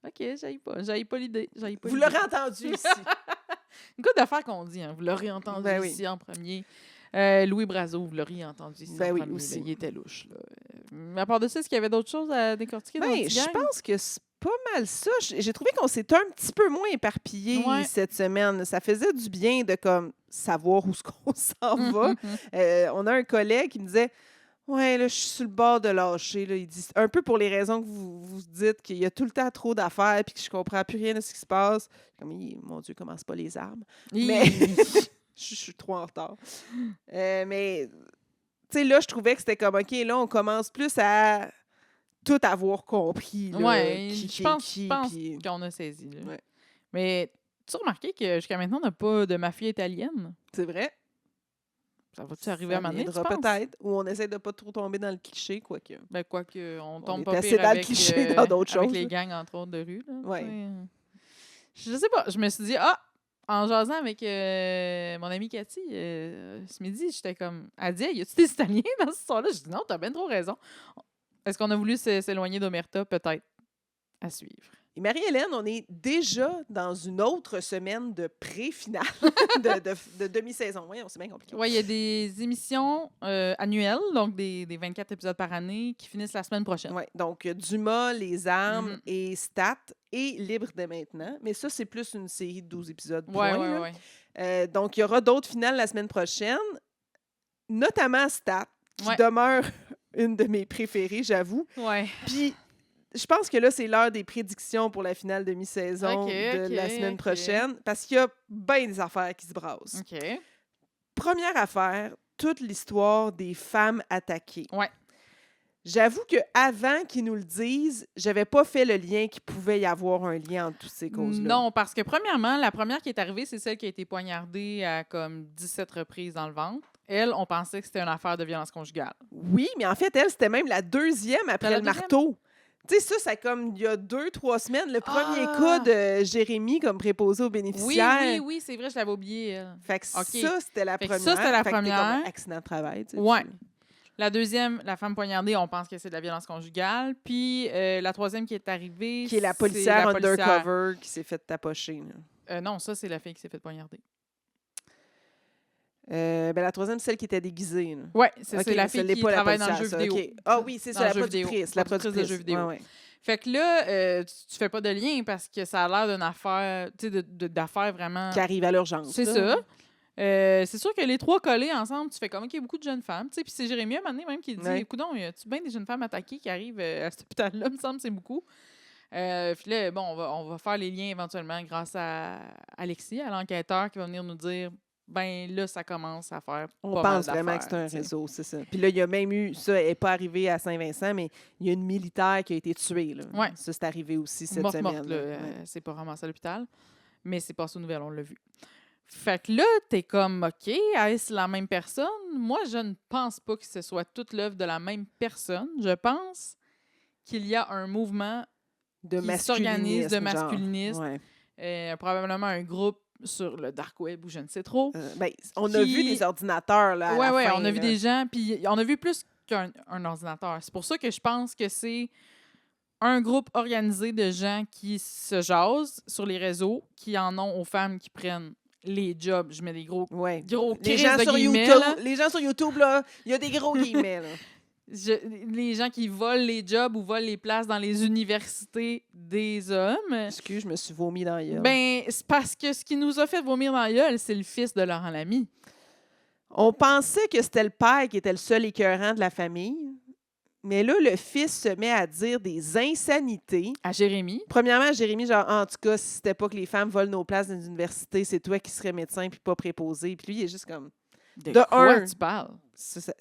OK, j'aille pas l'idée. Vous l'aurez entendu ici. Une couple d'affaires qu'on dit, hein. Vous l'aurez entendu Ben oui. ici en premier. Louis Brazeau, vous l'auriez entendu ici Ben en oui, premier. aussi. Là. Il était louche. Là. Mais à part de ça, est-ce qu'il y avait d'autres choses à décortiquer dans Ben, notre je gang? pense que c'est pas mal ça. J'ai trouvé qu'on s'est un petit peu moins éparpillé Ouais. cette semaine. Ça faisait du bien de comme savoir où ce qu'on s'en va. On a un collègue qui me disait ouais, là, je suis sur le bord de lâcher. Là. Il dit un peu pour les raisons que vous dites qu'il y a tout le temps trop d'affaires puis que je comprends plus rien de ce qui se passe. Comme, mon Dieu, commence pas les armes. Mais je suis trop en retard. Mais, tu sais, là, je trouvais que c'était comme, OK, là, on commence plus à tout avoir compris. Là, Ouais, qui je est pense, qui, je pense puis- qu'on a saisi. Là. Ouais. Mais tu as remarqué que jusqu'à maintenant, on n'a pas de mafia italienne? C'est vrai. Ça va-tu arriver à un moment donné, tu viendra penses? peut-être. Ou on essaie de pas trop tomber dans le cliché, quoique. Ben, quoique, on est tombe pas assez pire dans le avec, cliché dans d'autres avec choses, les là. gangs, entre autres, de rue. Là, tu Ouais. sais. Je sais pas, je me suis dit, en jasant avec mon amie Cathy, ce midi, j'étais comme, elle dit, hey, y a-tu des Italiens dans cette histoire-là? Je dis, non, t'as bien trop raison. Est-ce qu'on a voulu s'éloigner d'Omerta? Peut-être. À suivre. Et Marie-Hélène, on est déjà dans une autre semaine de pré-finale de demi-saison. Oui, on s'est bien compliqué. Oui, il y a des émissions annuelles, donc des 24 épisodes par année, qui finissent la semaine prochaine. Ouais, donc, Dumas, Les Armes Mhm. et Stat et Libre dès maintenant. Mais ça, c'est plus une série de 12 épisodes. Oui, point, oui, là. oui. Donc, il y aura d'autres finales la semaine prochaine, notamment Stat, qui Ouais. demeure une de mes préférées, j'avoue. Ouais. Puis, je pense que là, c'est l'heure des prédictions pour la finale de mi-saison Ok, de la ok, semaine ok. prochaine, parce qu'il y a bien des affaires qui se brassent. OK. Première affaire, toute l'histoire des femmes attaquées. Ouais. J'avoue qu'avant qu'ils nous le disent, j'avais pas fait le lien qu'il pouvait y avoir un lien entre toutes ces causes-là. Non, parce que premièrement, la première qui est arrivée, c'est celle qui a été poignardée à comme 17 reprises dans le ventre. Elle, on pensait que c'était une affaire de violence conjugale. Oui, mais en fait, elle, c'était même la deuxième après la le deuxième? marteau. Tu sais, ça, c'est comme il y a 2-3 semaines, le premier Ah! cas de Jérémy comme préposé aux Oui, bénéficiaires. oui, c'est vrai, je l'avais oublié, elle. Fait que OK. ça, c'était la Fait que première. ça, c'était la Fait que t'es comme première. accident de travail. Tu sais, Ouais. tu- La deuxième, la femme poignardée, on pense que c'est de la violence conjugale. Puis la troisième qui est arrivée, Qui est la c'est policière la policière. undercover qui s'est fait tapocher. là. Non, ça, c'est la fille qui s'est fait poignarder. Ben, la troisième, c'est celle qui était déguisée. là. Ouais, Ok, c'est la ça fille l'est qui pas, la travaille dans le jeu policière, ça, vidéo. ok. Ah oui, c'est Dans ça, le la jeu vidéo. productrice. La Productrice de productrice jeux vidéo. Ouais, ouais. Fait que là, tu fais pas de lien parce que ça a l'air d'une affaire, tu sais, d'affaires vraiment... Qui arrive à l'urgence. C'est là. ça. C'est sûr que les trois collés ensemble, tu fais comme, OK, il y a beaucoup de jeunes femmes. Tu sais, puis c'est Jérémy, un moment donné, même, qui dit, Ouais. écoute, y a-tu bien des jeunes femmes attaquées qui arrivent à cet hôpital-là? Me semble c'est beaucoup. Puis là, bon, on va faire les liens éventuellement grâce à Alexis, à l'enquêteur, qui va venir nous dire, ben là, ça commence à faire On pas mal pense vraiment que c'est un d'affaires, tu sais. réseau, c'est ça. Puis là, il y a même eu, ça n'est pas arrivé à Saint-Vincent, mais il y a une militaire qui a été tuée. Là. Ouais. Ça, c'est arrivé aussi cette Morte, semaine. là. là. Ouais. C'est pas ramassé à l'hôpital. Mais c'est passé aux nouvelles, on l'a vu. Fait que là, t'es comme, OK, est-ce la même personne? Moi, je ne pense pas que ce soit toute l'œuvre de la même personne. Je pense qu'il y a un mouvement De qui s'organise de masculinisme. genre. masculinisme. Ouais. Probablement un groupe sur le dark web ou je ne sais trop. Ben, on a vu des ordinateurs, là, à la fin, on a vu là. des gens, puis on a vu plus qu'un ordinateur. C'est pour ça que je pense que c'est un groupe organisé de gens qui se jasent sur les réseaux, qui en ont aux femmes qui prennent les jobs. Je mets des gros Ouais. crises Les gens de sur guillemets, YouTube, là. les gens sur YouTube, là, il y a des gros guillemets, là. Les gens qui volent les jobs ou volent les places dans les universités des hommes. Excuse, je me suis vomi dans la gueule. Ben, c'est parce que ce qui nous a fait vomir dans la gueule, c'est le fils de Laurent Lamy. On pensait que c'était le père qui était le seul écœurant de la famille. Mais là, le fils se met à dire des insanités. À Jérémy. Premièrement, Jérémy, genre, en tout cas, si c'était pas que les femmes volent nos places dans les universités, c'est toi qui serais médecin puis pas préposé. Puis lui, il est juste comme... De De quoi un. tu parles? Ça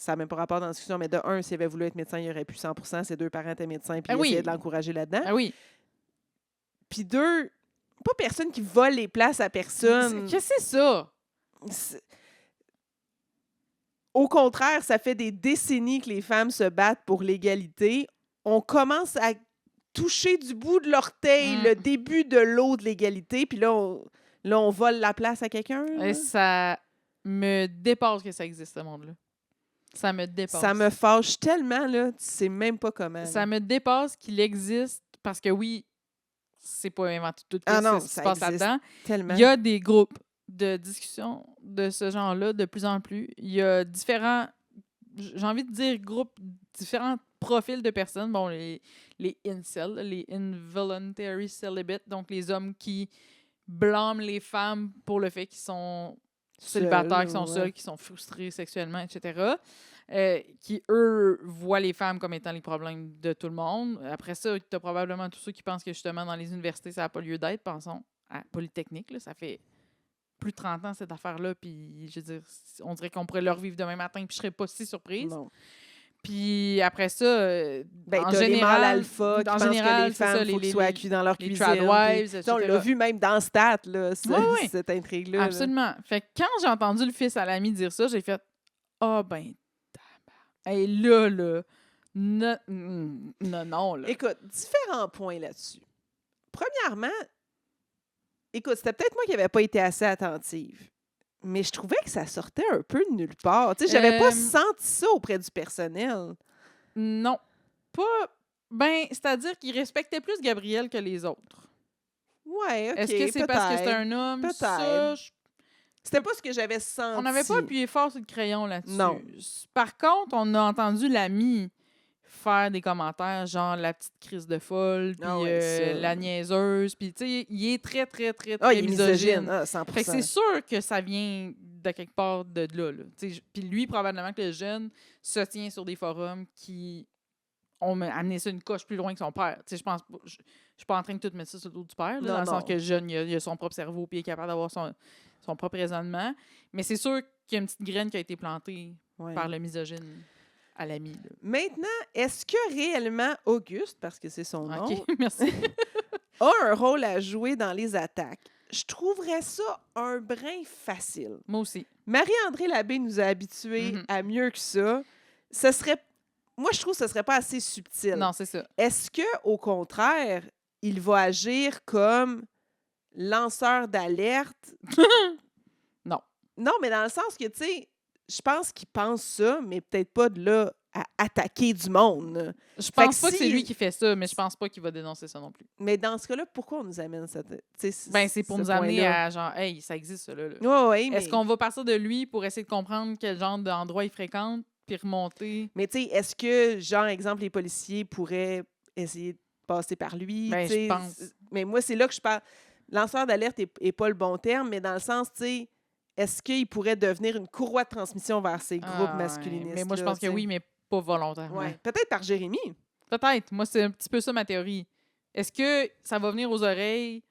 n'a même pas rapport dans la discussion, mais de un, s'il avait voulu être médecin, il aurait pu 100%. Ses deux parents étaient médecins, puis Ah il oui. essayait de l'encourager là-dedans. Ah oui. Puis deux, pas personne qui vole les places à personne. Qu'est-ce que c'est ça? C'est- Au contraire, ça fait des décennies que les femmes se battent pour l'égalité. On commence à toucher du bout de l'orteil le début de l'eau de l'égalité, puis là, on vole la place à quelqu'un. là. Et ça me dépasse que ça existe, ce monde-là. Ça me dépasse. Ça me fâche tellement, là, tu sais même pas comment. Ça là. me dépasse qu'il existe, parce que oui, c'est pas inventé tout Ah non, ce qui se ça passe existe là-dedans. Tellement. Il y a des groupes de discussion de ce genre-là de plus en plus. Il y a différents, j'ai envie de dire groupes, différents profils de personnes. Bon, les incels, les involuntary celibates, donc les hommes qui blâment les femmes pour le fait qu'ils sont célibataires, qui sont seuls, qui sont frustrés sexuellement, etc. Qui, eux, voient les femmes comme étant les problèmes de tout le monde. Après ça, tu as probablement tous ceux qui pensent que, justement, dans les universités, ça n'a pas lieu d'être. Pensons à Polytechnique, là, ça fait plus de 30 ans, cette affaire-là, puis, je veux dire, on dirait qu'on pourrait le revivre demain matin, puis je serais pas si surprise. Non. Puis après ça, Ben, en t'as les mâles général, alpha qui en pensent général, que les c'est ça, femmes, il faut qu'ils soient accueillis dans leur les cuisine. tradwives, puis- etc. On l'a vu même dans Stat, là, Ouais. cette intrigue-là. là. Absolument. Fait que quand j'ai entendu le fils à l'ami dire ça, j'ai fait « Ah, ben, tabarnak. Et là, non, là. » Écoute, différents points là-dessus. Premièrement, écoute, c'était peut-être moi qui n'avais pas été assez attentive, mais je trouvais que ça sortait un peu de nulle part. Tu sais, j'avais pas senti ça auprès du personnel. Non. Pas... Ben, c'est-à-dire qu'il respectait plus Gabriel que les autres. Ouais, OK, Est-ce que c'est parce que c'est peut-être. un homme? Peut-être. Ça, C'était pas ce que j'avais senti. on n'avait pas appuyé fort sur le crayon là-dessus. Non. Par contre, on a entendu l'ami faire des commentaires genre la petite crise de folle, puis Ah ouais, ça. la niaiseuse, puis tu sais, il est très, très, très, Ah, très il est misogyne. misogyne, 100%. Fait que c'est sûr que ça vient de quelque part de là. Puis lui, probablement que le jeune se tient sur des forums qui ont amené ça une coche plus loin que son père. Je pense pas... Je suis pas en train de tout mettre ça sur le dos du père, là, dans le sens que le jeune, il a son propre cerveau puis il est capable d'avoir son propre raisonnement. Mais c'est sûr qu'il y a une petite graine qui a été plantée par le misogyne à l'ami. Là. Maintenant, est-ce que réellement Auguste, parce que c'est son nom, OK, merci. a un rôle à jouer dans les attaques? Je trouverais ça un brin facile. Moi aussi. Marie-André Labbé nous a habitués à mieux que ça. Ce serait... Moi, je trouve que ce serait pas assez subtil. Non, c'est ça. Est-ce que, au contraire, il va agir comme lanceur d'alerte? Non. Non, mais dans le sens que, tu sais, je pense qu'il pense ça, mais peut-être pas de là à attaquer du monde. Je Fait pense que pas que c'est si- lui qui fait ça, mais je pense pas qu'il va dénoncer ça non plus. Mais dans ce cas-là, pourquoi on nous amène cette... Ben, c'est pour nous amener à genre, hey, ça existe ça là. Oui, mais... Est-ce qu'on va partir de lui pour essayer de comprendre quel genre d'endroit il fréquente, puis remonter? Mais tu sais, est-ce que, genre, exemple, les policiers pourraient essayer de passer par lui? Ben, tu sais? je pense. Mais moi, c'est là que je parle. Lanceur d'alerte est pas le bon terme, mais dans le sens, tu sais, est-ce qu'il pourrait devenir une courroie de transmission vers ces groupes Ah, masculinistes? mais moi, je pense que oui, mais pas volontairement. Ouais. Peut-être par Jérémy. Peut-être. Moi, c'est un petit peu ça ma théorie. Est-ce que ça va venir aux oreilles,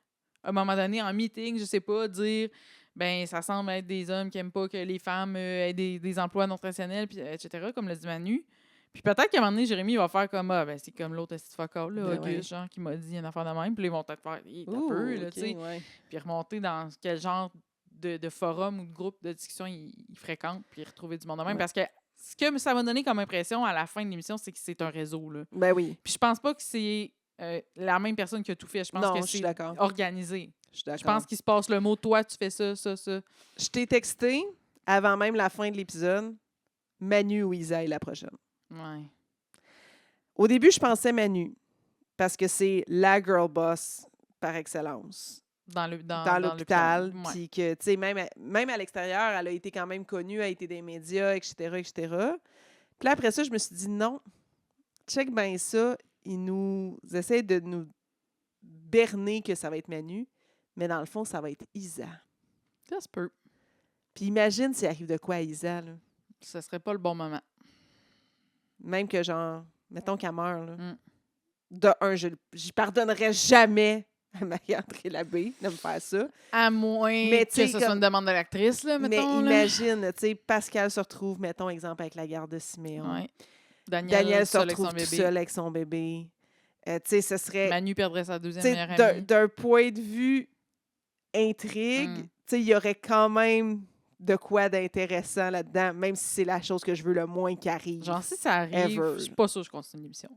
à un moment donné, en meeting, je sais pas, dire ben ça semble être des hommes qui aiment pas que les femmes aient des emplois non traditionnels, puis, etc., comme le dit Manu. Puis peut-être qu'à un moment donné, Jérémy va faire comme ben c'est comme l'autre esti focal, là, Ben Auguste, genre, qui m'a dit une affaire de même. Puis là, ils vont peut-être faire un Ouh, peu, là, OK, tu sais. ouais. Puis remonter dans quel genre de forum ou de groupe de discussion ils fréquentent, puis retrouver du monde de même. Ouais. Parce que ce que ça m'a donné comme impression à la fin de l'émission, c'est que c'est un réseau, là. Ben oui. Puis je pense pas que c'est la même personne qui a tout fait. Je pense Non, que je suis c'est d'accord. organisé. Je suis d'accord. Je pense qu'il se passe le mot « toi, tu fais ça, ça, ça ». Je t'ai texté, avant même la fin de l'épisode, Manu ou Isa est la prochaine. Ouais. Au début, je pensais Manu, parce que c'est la girl boss par excellence. Dans l'hôpital, Ouais. puis que, tu sais, même à l'extérieur, elle a été quand même connue, elle a été des médias, etc., etc. Puis là, après ça, je me suis dit, non, check bien ça, ils nous essaient de nous berner que ça va être Manu, mais dans le fond, ça va être Isa. Ça se peut. Puis imagine s'il arrive de quoi à Isa, là. Ce serait pas le bon moment. Même que, genre, mettons qu'elle meurt, là. Mm. De un, j'y pardonnerais jamais à Marie-André Labbé de me faire ça. À moins Mais, que tu sais, ce soit une demande de l'actrice, là, mettons. Mais là. imagine, tu sais, Pascal se retrouve, mettons, exemple, avec la garde de Siméon. Ouais. Daniel se seul avec retrouve son tout bébé. seul avec son bébé. Tu sais, ce serait... Manu perdrait sa deuxième tu sais, meilleure amie. d'un point de vue intrigue, Mm. tu sais, il y aurait quand même de quoi d'intéressant là-dedans, même si c'est la chose que je veux le moins qui arrive. Genre, si ça arrive, Ever. je suis pas sûre que je continue l'émission.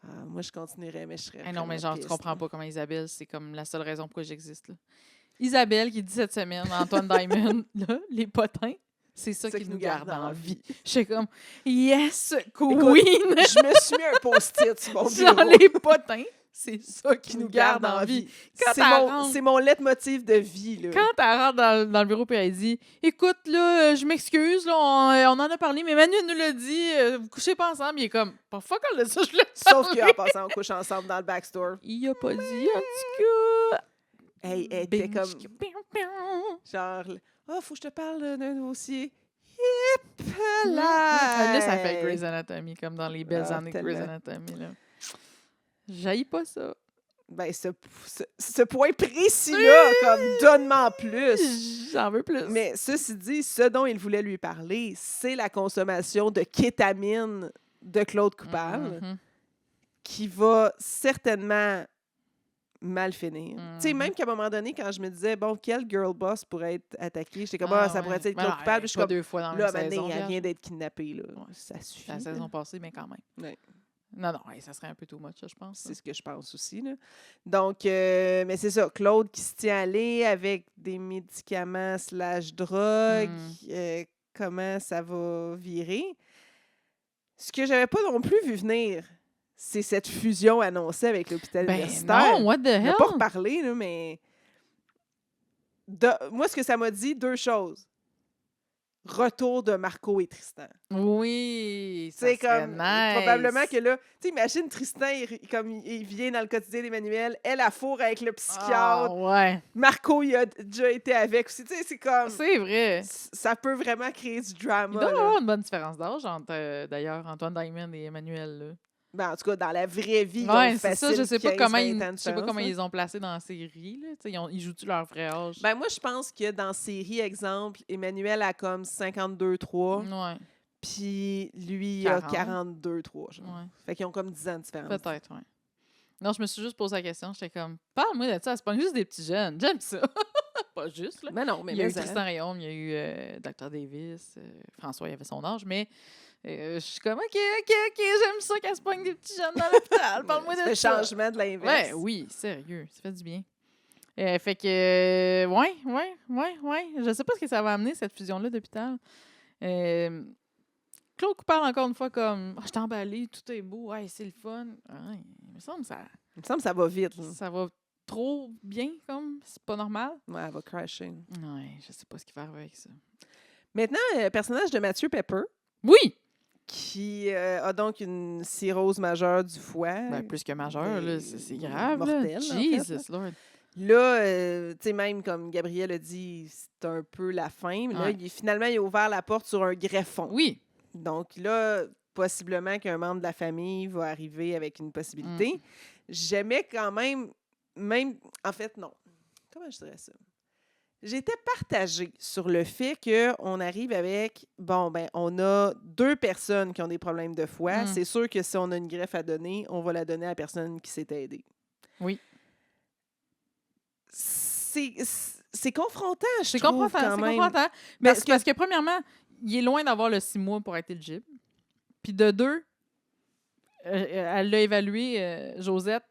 Ah, moi, je continuerais, mais je serais Non, mais vraiment genre, tu piste, comprends là. pas comment Isabelle, c'est comme la seule raison pourquoi j'existe. Là. Isabelle, qui dit cette semaine, Antoine Diamond, là, les potins, c'est ça qui nous garde en vie. Je suis comme, yes, queen! Je me suis mis un post-it sur mon Genre, bureau les potins, c'est ça qui nous garde en vie. Quand C'est mon leitmotiv de vie, là. Quand elle rentre dans le bureau et elle dit « Écoute, là, je m'excuse, là, on en a parlé, mais Manu nous l'a dit, vous couchez pas ensemble. » Il est comme « Pas fuck all de ça, je l'ai Sauf qu'en passant, on couche ensemble dans le backstore. Il a pas dit, en tout cas. Hey, elle était comme... Genre, oh, faut que je te parle d'un dossier. Hip là! Là, ça fait Grey's Anatomy, comme dans les belles Ah, années de Grey's tellement. Anatomy. Là. J'haïs pas ça. Ben, ce point précis-là, comme donne-moi en plus. J'en veux plus. Mais ceci dit, ce dont il voulait lui parler, c'est la consommation de kétamine de Claude Coupal, Mhm. qui va certainement mal finir. Tu sais, Mhm. même qu'à un moment donné, quand je me disais, bon, quel girl boss pourrait être attaqué, j'étais comme, Ah, ça ouais. pourrait être Ben Claude non, Coupal, puis je suis pas comme, deux fois dans la là, même maintenant, saison. elle vierge. vient d'être kidnappée, là. Ouais. Ça suffit. La là. saison passée, mais quand même. Ouais. Non, ouais, ça serait un peu too much, je pense. C'est ce que je pense aussi. Là. Donc, mais c'est ça, Claude qui se tient à aller avec des médicaments / drogue, comment ça va virer. Ce que j'avais pas non plus vu venir, c'est cette fusion annoncée avec l'hôpital Ben universitaire. non, what the On n'a hell? pas reparlé, là, mais... Moi, ce que ça m'a dit, deux choses. Retour de Marco et Tristan. Oui, ça C'est serait comme nice. probablement que là, tu sais, imagine Tristan, il vient dans le quotidien d'Emmanuel, elle a fourre avec le psychiatre, Ah, ouais, Marco, il a déjà été avec aussi, tu sais, c'est comme, c'est vrai. ça peut vraiment créer du Il drama, doit y là. avoir une bonne différence d'âge entre, d'ailleurs, Antoine Diamond et Emmanuel. Là. Ben, en tout cas, dans la vraie vie, Ouais, ils ont c'est ça. facile Je sais pas 15, comment 20 ils, ans de je sais pas différence, comment là. ils ont placé dans la série. Là. Ils jouent-tu leur vrai âge? Ben, moi, je pense que dans série, exemple, Emmanuel a comme 52-3, ouais, puis lui, il a 40. 42-3, genre. ouais. Fait qu'ils ont comme 10 ans de différence. Peut-être, ouais. Non, je me suis juste posé la question. J'étais comme, parle-moi de ça. C'est pas juste des petits jeunes. J'aime ça. Pas juste, là. Mais non, mais Il y a eu mais, hein. Tristan Réaume, il y a eu Dr. Davis, François, il avait son âge, mais je suis comme, OK, j'aime ça qu'elle se pogne des petits jeunes dans l'hôpital. Parle-moi de Le ça. changement de l'inverse. Ouais, oui, sérieux, ça fait du bien. Fait que, ouais. Je sais pas ce que ça va amener, cette fusion-là d'hôpital. Claude parle encore une fois comme, je t'ai emballé, tout est beau, ouais, c'est le fun. Ouais, il me semble que Il me semble que ça va vite. Là. ça va trop bien, comme, c'est pas normal. Ouais, elle va crasher. Ouais, je sais pas ce qu'il va arriver avec ça. Maintenant, personnage de Mathieu Pepper, Oui! qui a donc une cirrhose majeure du foie. Ben, plus que majeur, là, Ben, c'est grave. mortel, Là. en fait, Jesus Lord. Là, tu sais, même comme Gabriel a dit, c'est un peu la fin. Mais là, Ouais. finalement, il a ouvert la porte sur un greffon. Oui. Donc là, possiblement qu'un membre de la famille va arriver avec une possibilité. J'aimais quand même, en fait, non. Comment je dirais ça? J'étais partagée sur le fait qu'on arrive avec, bon, ben, on a 2 personnes qui ont des problèmes de foie. C'est sûr que si on a une greffe à donner, on va la donner à la personne qui s'est aidée. Oui. C'est confrontant, je C'est trouve, confrontant, quand même. Mais Parce c'est parce que, premièrement, il est loin d'avoir le 6 mois pour être éligible. Puis de 2, elle l'a évalué, Josette,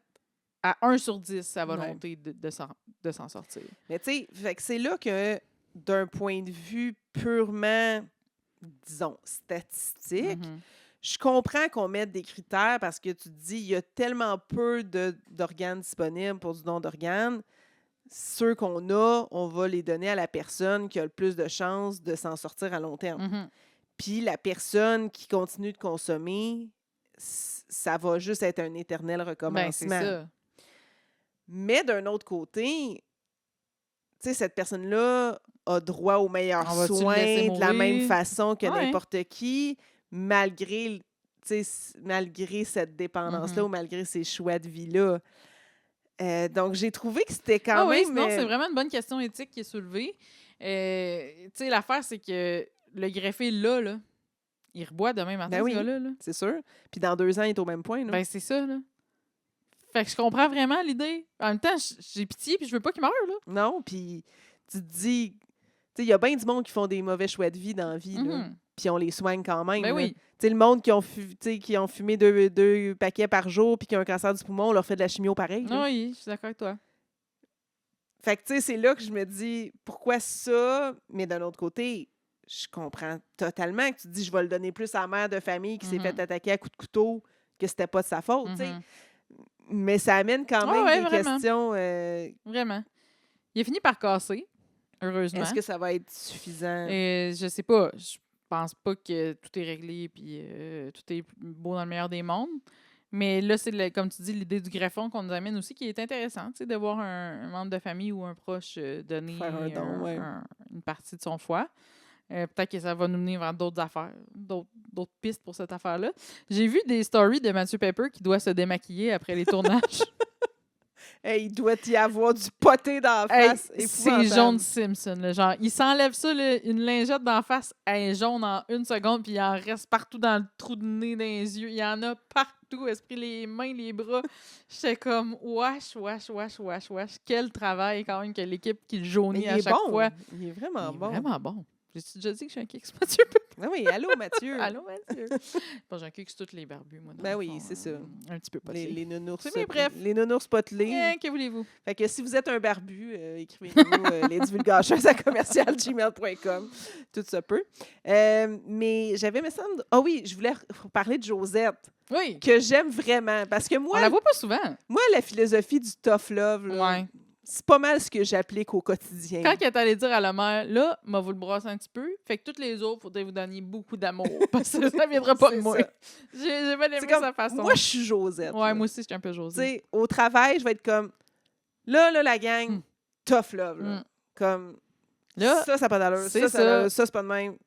à 1 sur 10, sa volonté de s'en sortir. Mais tu sais, fait que c'est là que, d'un point de vue purement, disons, statistique, je comprends qu'on mette des critères parce que tu te dis, il y a tellement peu d'organes disponibles pour du don d'organes. Ceux qu'on a, on va les donner à la personne qui a le plus de chances de s'en sortir à long terme. Puis la personne qui continue de consommer, ça va juste être un éternel recommencement. Ben, c'est ça. Mais d'un autre côté, tu sais, cette personne-là a droit aux meilleurs soins de la même façon que n'importe qui, malgré cette dépendance-là ou malgré ces choix de vie-là. Donc, j'ai trouvé que c'était quand même... Oui, c'est vraiment une bonne question éthique qui est soulevée. Tu sais, l'affaire, c'est que le greffé, là, il reboit demain matin, ce gars-là. Là. C'est sûr. Puis dans 2 ans, il est au même point. Là. Ben, c'est ça, là. Fait que je comprends vraiment l'idée. En même temps, j'ai pitié puis je veux pas qu'il meure, là. Non, puis tu te dis... Tu sais, il y a bien du monde qui font des mauvais choix de vie dans la vie, là. Puis on les soigne quand même. Ben oui. Tu sais, le monde qui ont fumé 2 paquets par jour puis qui ont un cancer du poumon, on leur fait de la chimio pareil. Oui, je suis d'accord avec toi. Fait que, tu sais, c'est là que je me dis, pourquoi ça? Mais d'un autre côté, je comprends totalement que tu te dis, je vais le donner plus à la mère de famille qui s'est fait attaquer à coups de couteau que c'était pas de sa faute, tu sais. Mais ça amène quand même des questions... Vraiment. Il a fini par casser, heureusement. Est-ce que ça va être suffisant? Je sais pas. Je pense pas que tout est réglé puis tout est beau dans le meilleur des mondes. Mais là, c'est, comme tu dis, l'idée du greffon qu'on nous amène aussi qui est intéressante, de voir un membre de famille ou un proche donner une partie de son foie. Peut-être que ça va nous mener vers d'autres affaires, d'autres pistes pour cette affaire-là. J'ai vu des stories de Matthew Pepper qui doit se démaquiller après les tournages. Hey, il doit y avoir du poté dans la face. C'est John Simpson. Là, genre, il s'enlève ça, là, une lingette dans la face, elle est jaune en 1 seconde, puis il en reste partout dans le trou de nez, dans les yeux. Il y en a partout, esprit les mains, les bras. J'étais comme, wesh. Quel travail quand même que l'équipe qui le jaunit à chaque fois. Il est vraiment bon. Vraiment bon. J'ai-tu déjà dit que je suis un kicks, Mathieu? Ah oui, allô, Mathieu. Allô, Mathieu. Bon, j'ai un kicks tous les barbus, moi. Ben oui, c'est ça. Un petit peu potelés. Les nounours. Mais bref. Les nounours potelés. Que voulez-vous? Fait que si vous êtes un barbu, écrivez-nous lesdivulgacheuses@commercial@gmail.com. Tout ça peut. Mais j'avais, me semble... Ah oui, je voulais parler de Josette. Oui. Que j'aime vraiment. Parce que moi... On la voit pas souvent. Moi, la philosophie du tough love, là, c'est pas mal ce que j'applique au quotidien. Quand elle est allée dire à la mère, là, vous le brasser un petit peu, fait que toutes les autres, il faudrait vous donner beaucoup d'amour. Parce que ça ne viendra pas de moi. J'ai bien aimé sa façon. Moi, je suis Josette. Ouais, moi aussi, je suis un peu Josette. Tu sais, au travail, je vais être comme, là, la gang, tough love. Là. Comme, là, ça n'a pas d'allure. Ça, c'est pas de même.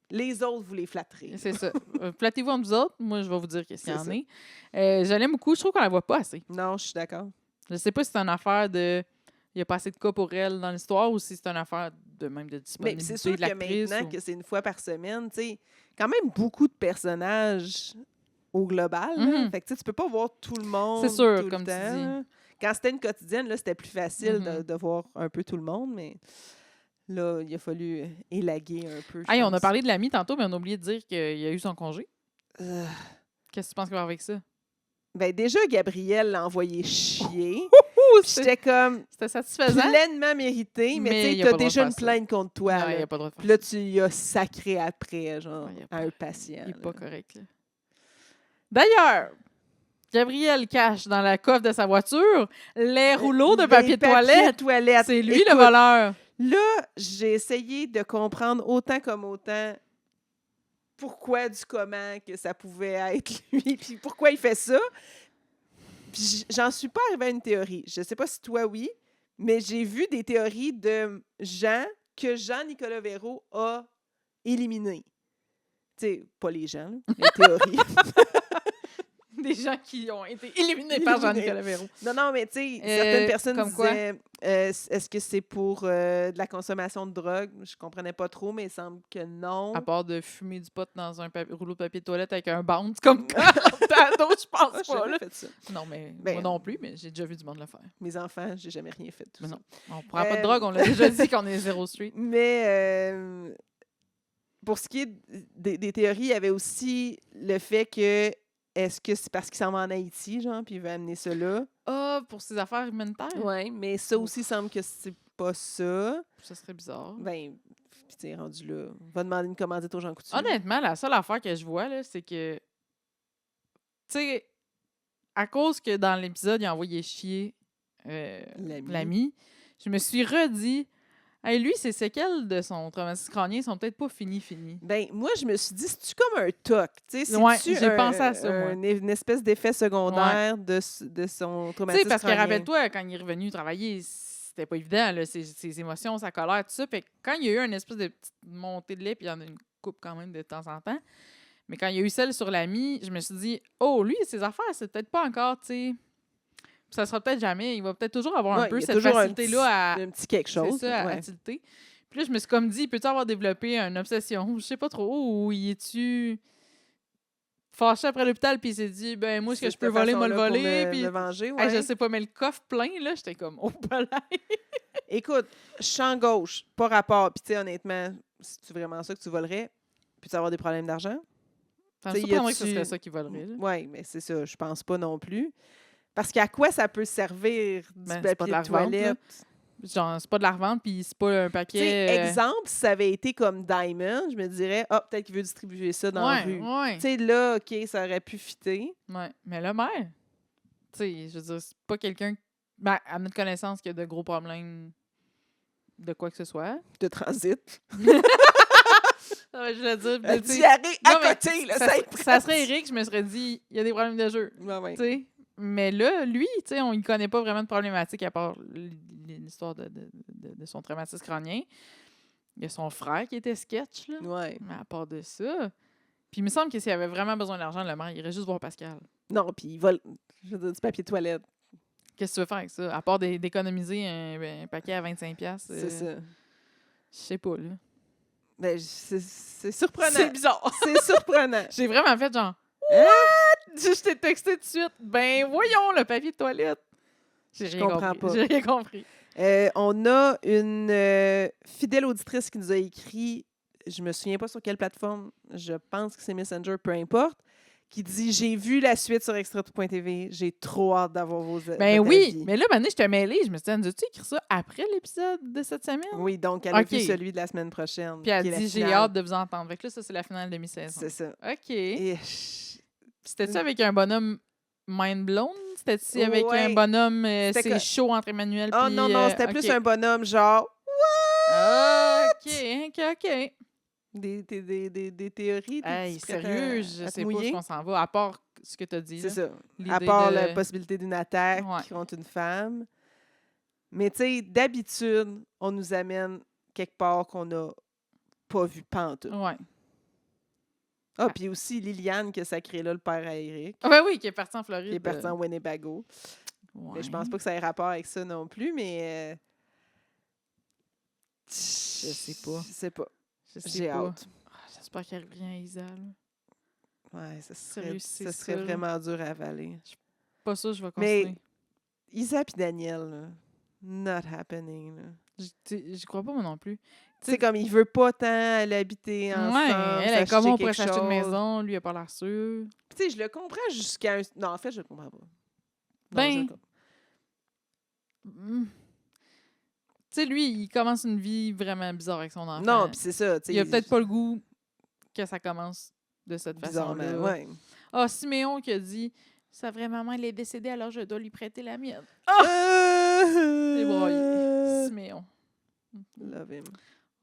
Les autres, vous les flatterez. C'est ça. Flattez-vous entre vous autres. Moi, je vais vous dire qu'est-ce qu'il y en est. Je l'aime beaucoup. Je trouve qu'on la voit pas assez. Non, je suis d'accord. Je sais pas si c'est une affaire de... Il n'y a pas assez de cas pour elle dans l'histoire ou si c'est une affaire de disponibilité de l'actrice. Mais c'est sûr que maintenant que c'est 1 fois par semaine, tu sais, quand même beaucoup de personnages au global. Fait que tu peux pas voir tout le monde. C'est sûr, tout comme le temps. tu dis. Quand c'était une quotidienne, là, c'était plus facile de voir un peu tout le monde, mais là, il a fallu élaguer un peu. Hey, on a parlé de l'ami tantôt, mais on a oublié de dire qu'il a eu son congé. Qu'est-ce que tu penses qu'il va avec ça? Ben déjà, Gabrielle l'a envoyé chier. J'étais comme c'était satisfaisant. Pleinement mérité, mais tu as déjà une plainte contre toi. Non, là. Y a pas de Puis là, tu y as sacré après, genre, à un patient. Il n'est pas correct. Là. D'ailleurs, Gabrielle cache dans la coffre de sa voiture les rouleaux de papier toilette. C'est lui le voleur. Là, j'ai essayé de comprendre autant comme autant pourquoi du comment que ça pouvait être lui, puis pourquoi il fait ça. Puis j'en suis pas arrivée à une théorie. Je sais pas si toi, oui, mais j'ai vu des théories de gens que Jean-Nicolas Véraud a éliminés. Tu sais, pas les gens, là, les théories. Des gens qui ont été éliminés par Jean-Nicolas Véraud. Non, mais tu sais, certaines personnes comme disaient est-ce que c'est pour de la consommation de drogue? Je comprenais pas trop, mais il semble que non. À part de fumer du pot dans un rouleau de papier de toilette avec un bounce comme quand d'autres, je pense pas. Là. Fait ça. Non, mais moi non plus, mais j'ai déjà vu du monde le faire. Mes enfants, j'ai jamais rien fait de tout ça. Non, on prend pas de drogue, on l'a déjà dit qu'on est 0 street. Mais pour ce qui est des théories, il y avait aussi le fait que est-ce que c'est parce qu'il s'en va en Haïti, genre, puis il veut amener ça là? Ah, pour ses affaires humanitaires? Oui, mais ça aussi semble que c'est pas ça. Ça serait bizarre. Ben, puis tu rendu là. On va demander une commandite aux gens coutus. Honnêtement, la seule affaire que je vois, là, c'est que, tu sais, à cause que dans l'épisode, il a envoyé chier l'ami, je me suis redit, hey, lui, ses séquelles de son traumatisme crânien sont peut-être pas finies. Ben, moi, je me suis dit, c'est-tu comme un TOC? Tu sais, Ouais, c'est-tu j'ai pensé à ça, moi. une espèce d'effet secondaire de son Tu traumatisme sais, parce que crânien? rappelle-toi, quand il est revenu travailler, c'était pas évident, là, ses émotions, sa colère, tout ça. Fait que quand il y a eu une espèce de petite montée de lait, puis il y en a une coupe quand même de temps en temps, mais quand il y a eu celle sur l'ami, je me suis dit, oh, lui, ses affaires, c'est peut-être pas encore, tu sais. Ça sera peut-être jamais. Il va peut-être toujours avoir un Ouais, peu il y a cette toujours facilité-là à. un petit quelque chose. C'est ça, à tilter. Puis là, je me suis comme dit, peut-tu avoir développé une obsession, je sais pas trop, ou il est-tu fâché après l'hôpital, puis il s'est dit, ben moi, ce que je peux voler, moi le voler. Puis me venger, hey, ouais. je sais pas, mais le coffre plein, là, j'étais comme, oh, palais. Écoute, champ gauche, pas rapport. Puis tu sais, honnêtement, c'est vraiment ça que tu volerais? Peux-tu avoir des problèmes d'argent? Ça me surprendrait que ce serait ça qui volerait. Oui, mais c'est ça, je pense pas non plus. Parce qu'à quoi ça peut servir du Ben, c'est pas papier de la de toilette? revente, genre, c'est pas de la revente, puis c'est pas un Tu paquet. sais, exemple, si ça avait été comme Diamond, je me dirais, ah, peut-être qu'il veut distribuer ça dans la rue. Ouais. Tu sais, là, OK, ça aurait pu fitter. Ouais. Mais le maire, tu sais, je veux dire, c'est pas quelqu'un, ben, à notre connaissance, qui a de gros problèmes de quoi que ce soit. De transit. Je voulais dire, La tu sais, diarrhée à non, mais côté, là, ça serait Eric, je me serais dit, il y a des problèmes de jeu. Ouais, ouais. Tu sais. Mais là, lui, tu sais, on ne connaît pas vraiment de problématique à part l'histoire de son traumatisme crânien. Il y a son frère qui était sketch, là. Ouais. Mais à part de ça. Puis il me semble que s'il avait vraiment besoin d'argent, le maire, il irait juste voir Pascal. Non, puis il vole, je veux dire, du papier de toilette. Qu'est-ce que tu veux faire avec ça? À part d'économiser un paquet à 25$. C'est ça. Je sais pas, là. Ben, c'est surprenant. C'est bizarre. C'est surprenant. J'ai vraiment fait genre, Hein? je t'ai texté tout de suite. Ben, voyons, le papier de toilette. Je comprends pas. J'ai rien compris. On a une fidèle auditrice qui nous a écrit, je me souviens pas sur quelle plateforme, je pense que c'est Messenger, peu importe, qui dit « J'ai vu la suite sur extra.tv, j'ai trop hâte d'avoir vos Ben votre oui, avis. mais là, maintenant, je te mêlée. Je me suis dit, as-tu écrit ça après l'épisode de cette semaine? » Oui, donc elle a OK. vu celui de la semaine prochaine. Puis elle qui est la dit, j'ai finale. hâte de vous entendre. Fait que là, ça, c'est la finale de mi-saison. C'est ça. OK. Et C'était-tu avec un bonhomme mind blown? C'était-tu avec Ouais. un bonhomme, C'était c'est chaud entre Emmanuel oh puis, non, non, c'était plus OK. un bonhomme genre OK. des théories. Hey, t'es-tu prête sérieux, à je te sais pas où mouiller? on s'en va, à part ce que tu as dit. C'est là. ça. L'idée À part de- la possibilité d'une attaque Ouais. contre une femme. Mais tu sais, d'habitude, on nous amène quelque part qu'on n'a pas vu pantoute. Ouais. Ah, puis aussi Liliane qui a sacré là le père à Eric, Ah ben oui, qui est parti en Floride. qui est parti en Winnebago. Ouais. Mais je pense pas que ça ait rapport avec ça non plus, mais... Je sais pas. Je sais pas. Je sais J'ai pas. hâte. Ah, j'espère qu'il n'y a rien à Isa. Là. Ouais, Sérieux, c'est ça serait ça, là. vraiment dur à avaler. Pas ça, je vais Mais- continuer. Isa puis Daniel, là, not happening. Là. J'y crois pas, moi non plus. Tu sais, comme il veut pas tant aller habiter ensemble. Ouais, elle est s'acheter comme on pourrait quelque s'acheter une chose. maison, lui, il a pas l'air sûr. Puis tu sais, je le comprends jusqu'à un... Non, en fait, je le comprends pas. Non, Ben, je le comprends. Tu sais, lui, il commence une vie vraiment bizarre avec son enfant. Non, puis c'est ça. tu sais, Il a peut-être pas le goût que ça commence de cette bizarrement, façon-là. ouais. Ah, Siméon qui a dit « Sa vraie maman, elle est décédée, alors je dois lui prêter la mienne. » C'est broyé. Siméon. Love him.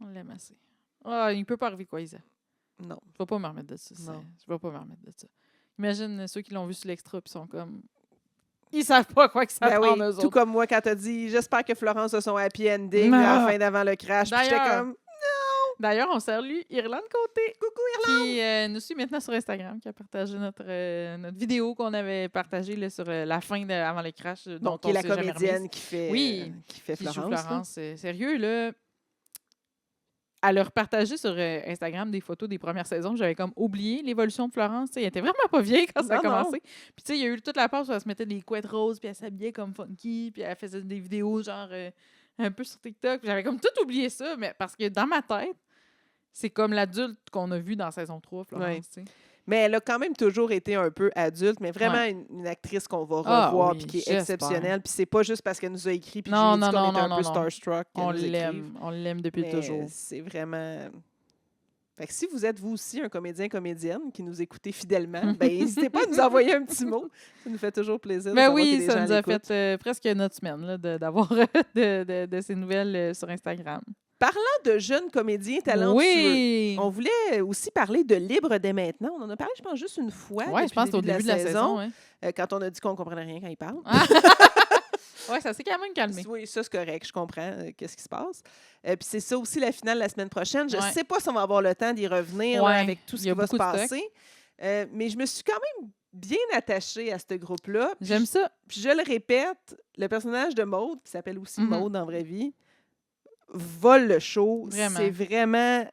On l'aime assez. Ah, il peut pas arriver quoi, Isa. Non. Je vais pas me remettre de ça. Non. Je vais pas me remettre de ça. Imagine ceux qui l'ont vu sur l'extra puis sont comme... Ils savent pas quoi que ça Ben prend, oui, eux tout autres. comme moi quand t'as dit « J'espère que Florence a son happy ending Non. à la fin d'avant le crash. » Puis j'étais D'ailleurs, comme D'ailleurs, on salue Irlande Côté. Coucou Qui nous suit maintenant sur Instagram, qui a partagé notre vidéo qu'on avait partagée là, sur la fin avant le crash. Dont Donc, qui est on la s'est jamais comédienne remise. qui fait, Oui, qui fait Qui joue Florence. là. Florence. Sérieux, là. Elle a repartagé sur Instagram des photos des premières saisons. J'avais comme oublié l'évolution de Florence. T'sais, elle était vraiment pas vieille quand ça a Non, non. commencé. Puis tu sais, il y a eu toute la pause où elle se mettait des couettes roses, puis elle s'habillait comme funky, puis elle faisait des vidéos genre un peu sur TikTok. Puis j'avais comme tout oublié ça, mais parce que dans ma tête, c'est comme l'adulte qu'on a vu dans saison 3, Florence. Ouais. tu sais. Mais elle a quand même toujours été un peu adulte, mais vraiment une actrice qu'on va revoir puis qui est exceptionnelle. Puis c'est pas juste parce qu'elle nous a écrit puis que j'ai dit qu'on était un peu starstruck qu'elle nous écrive. On l'aime depuis toujours. C'est vraiment... Fait que si vous êtes, vous aussi, un comédienne qui nous écoutez fidèlement, ben n'hésitez pas à nous envoyer un petit mot. Ça nous fait toujours plaisir de savoir que des gens ça nous a l'écoutent. fait presque notre semaine là, d'avoir de ces nouvelles sur Instagram. Parlant de jeunes comédiens talentueux, on voulait aussi parler de Libre dès maintenant. On en a parlé, je pense, juste une fois. Oui, je pense au début de la saison. Quand on a dit qu'on ne comprenait rien quand ils parlent. Oui, ça s'est quand même calmé. Oui, ça, c'est correct. Je comprends qu'est-ce qui se passe. Puis c'est ça aussi la finale la semaine prochaine. Je ne sais pas si on va avoir le temps d'y revenir là, avec tout ce qui va se passer. Mais je me suis quand même bien attachée à ce groupe-là. J'aime ça. Puis je le répète, le personnage de Maude, qui s'appelle aussi Maude en vraie vie, vole le show. C'est vraiment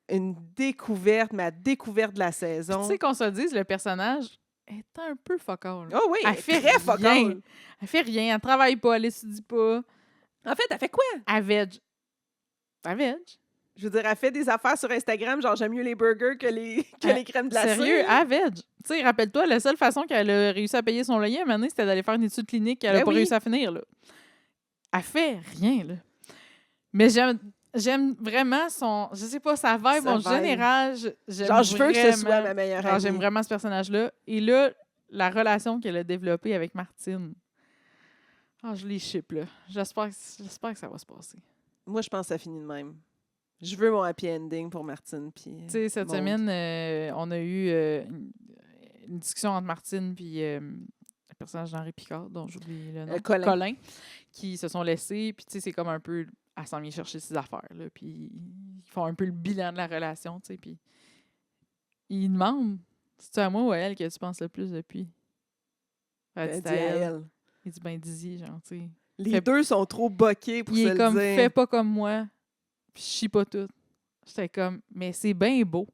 une découverte, ma découverte de la saison. Tu sais qu'on se dise, le personnage est un peu focal. Oh oui, elle fait très focal. Elle fait rien, elle travaille pas, elle étudie pas. En fait, elle fait quoi? Elle veg. Je veux dire, elle fait des affaires sur Instagram, genre j'aime mieux les burgers que les crèmes glacées. Sérieux, elle veg. Tu sais, rappelle-toi, la seule façon qu'elle a réussi à payer son loyer à un moment donné, c'était d'aller faire une étude clinique qu'elle n'a pas réussi à finir. Là. Elle fait rien, là. Mais j'aime vraiment son... Je sais pas, sa vibe en général. Genre, je veux que ce soit ma meilleure amie. J'aime vraiment ce personnage-là. Et là, la relation qu'elle a développée avec Martine... je les ship, là. J'espère que ça va se passer. Moi, je pense que ça finit de même. Je veux mon happy ending pour Martine. Tu sais, cette semaine, on a eu une discussion entre Martine et le personnage d'Henri Picard, dont j'oublie le nom. Colin, qui se sont laissés. Puis, tu sais, c'est comme un peu... Elle s'en vient chercher ses affaires, là. Puis, ils font un peu le bilan de la relation, tu sais. Puis, ils demandent, c'est-tu à moi ou à elle que tu penses le plus depuis? Elle dit à elle. Il dit, dis-y, genre, tu sais. Les deux sont trop boqués pour se le dire. Il est comme, fais pas comme moi. Puis, je chie pas tout. J'étais comme, mais c'est bien beau.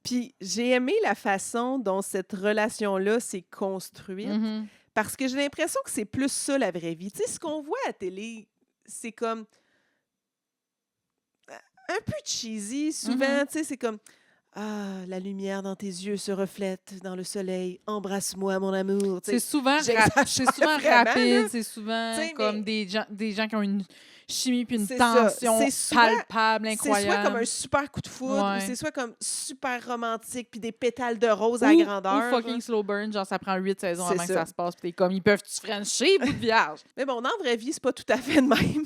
Puis, j'ai aimé la façon dont cette relation-là s'est construite. Mm-hmm. Parce que j'ai l'impression que c'est plus ça, la vraie vie. Tu sais, ce qu'on voit à la télé, c'est comme un peu cheesy. Souvent, tu sais, c'est comme « Ah, la lumière dans tes yeux se reflète dans le soleil. Embrasse-moi, mon amour. » C'est souvent, rapide. C'est souvent comme des gens qui ont une chimie puis une tension palpable, incroyable. C'est soit comme un super coup de foudre, ou c'est soit comme super romantique puis des pétales de rose à grandeur. Ou fucking slow burn, genre ça prend 8 saisons avant que ça se passe. Puis t'es comme, ils peuvent-tu frencher, bout de vierge? Mais bon, dans la vraie vie, c'est pas tout à fait de même.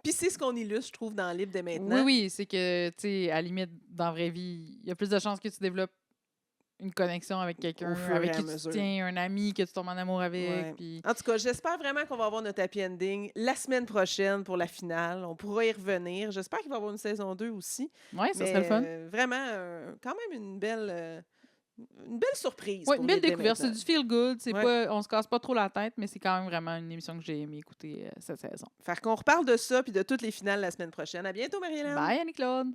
Puis c'est ce qu'on illustre, je trouve, dans le livre dès maintenant. Oui, c'est que, tu sais, à la limite, dans la vraie vie, il y a plus de chances que tu développes une connexion avec quelqu'un avec qui tu te tiens, un ami que tu tombes en amour avec. Ouais. Puis... En tout cas, j'espère vraiment qu'on va avoir notre happy ending la semaine prochaine pour la finale. On pourra y revenir. J'espère qu'il va y avoir une saison 2 aussi. Oui, ça serait le fun. Vraiment, quand même une belle surprise. Oui, une belle découverte. C'est du feel good. On se casse pas trop la tête, mais c'est quand même vraiment une émission que j'ai aimé écouter cette saison. Fait qu'on reparle de ça puis de toutes les finales la semaine prochaine. À bientôt, Marie-Hélène. Bye, Annie-Claude.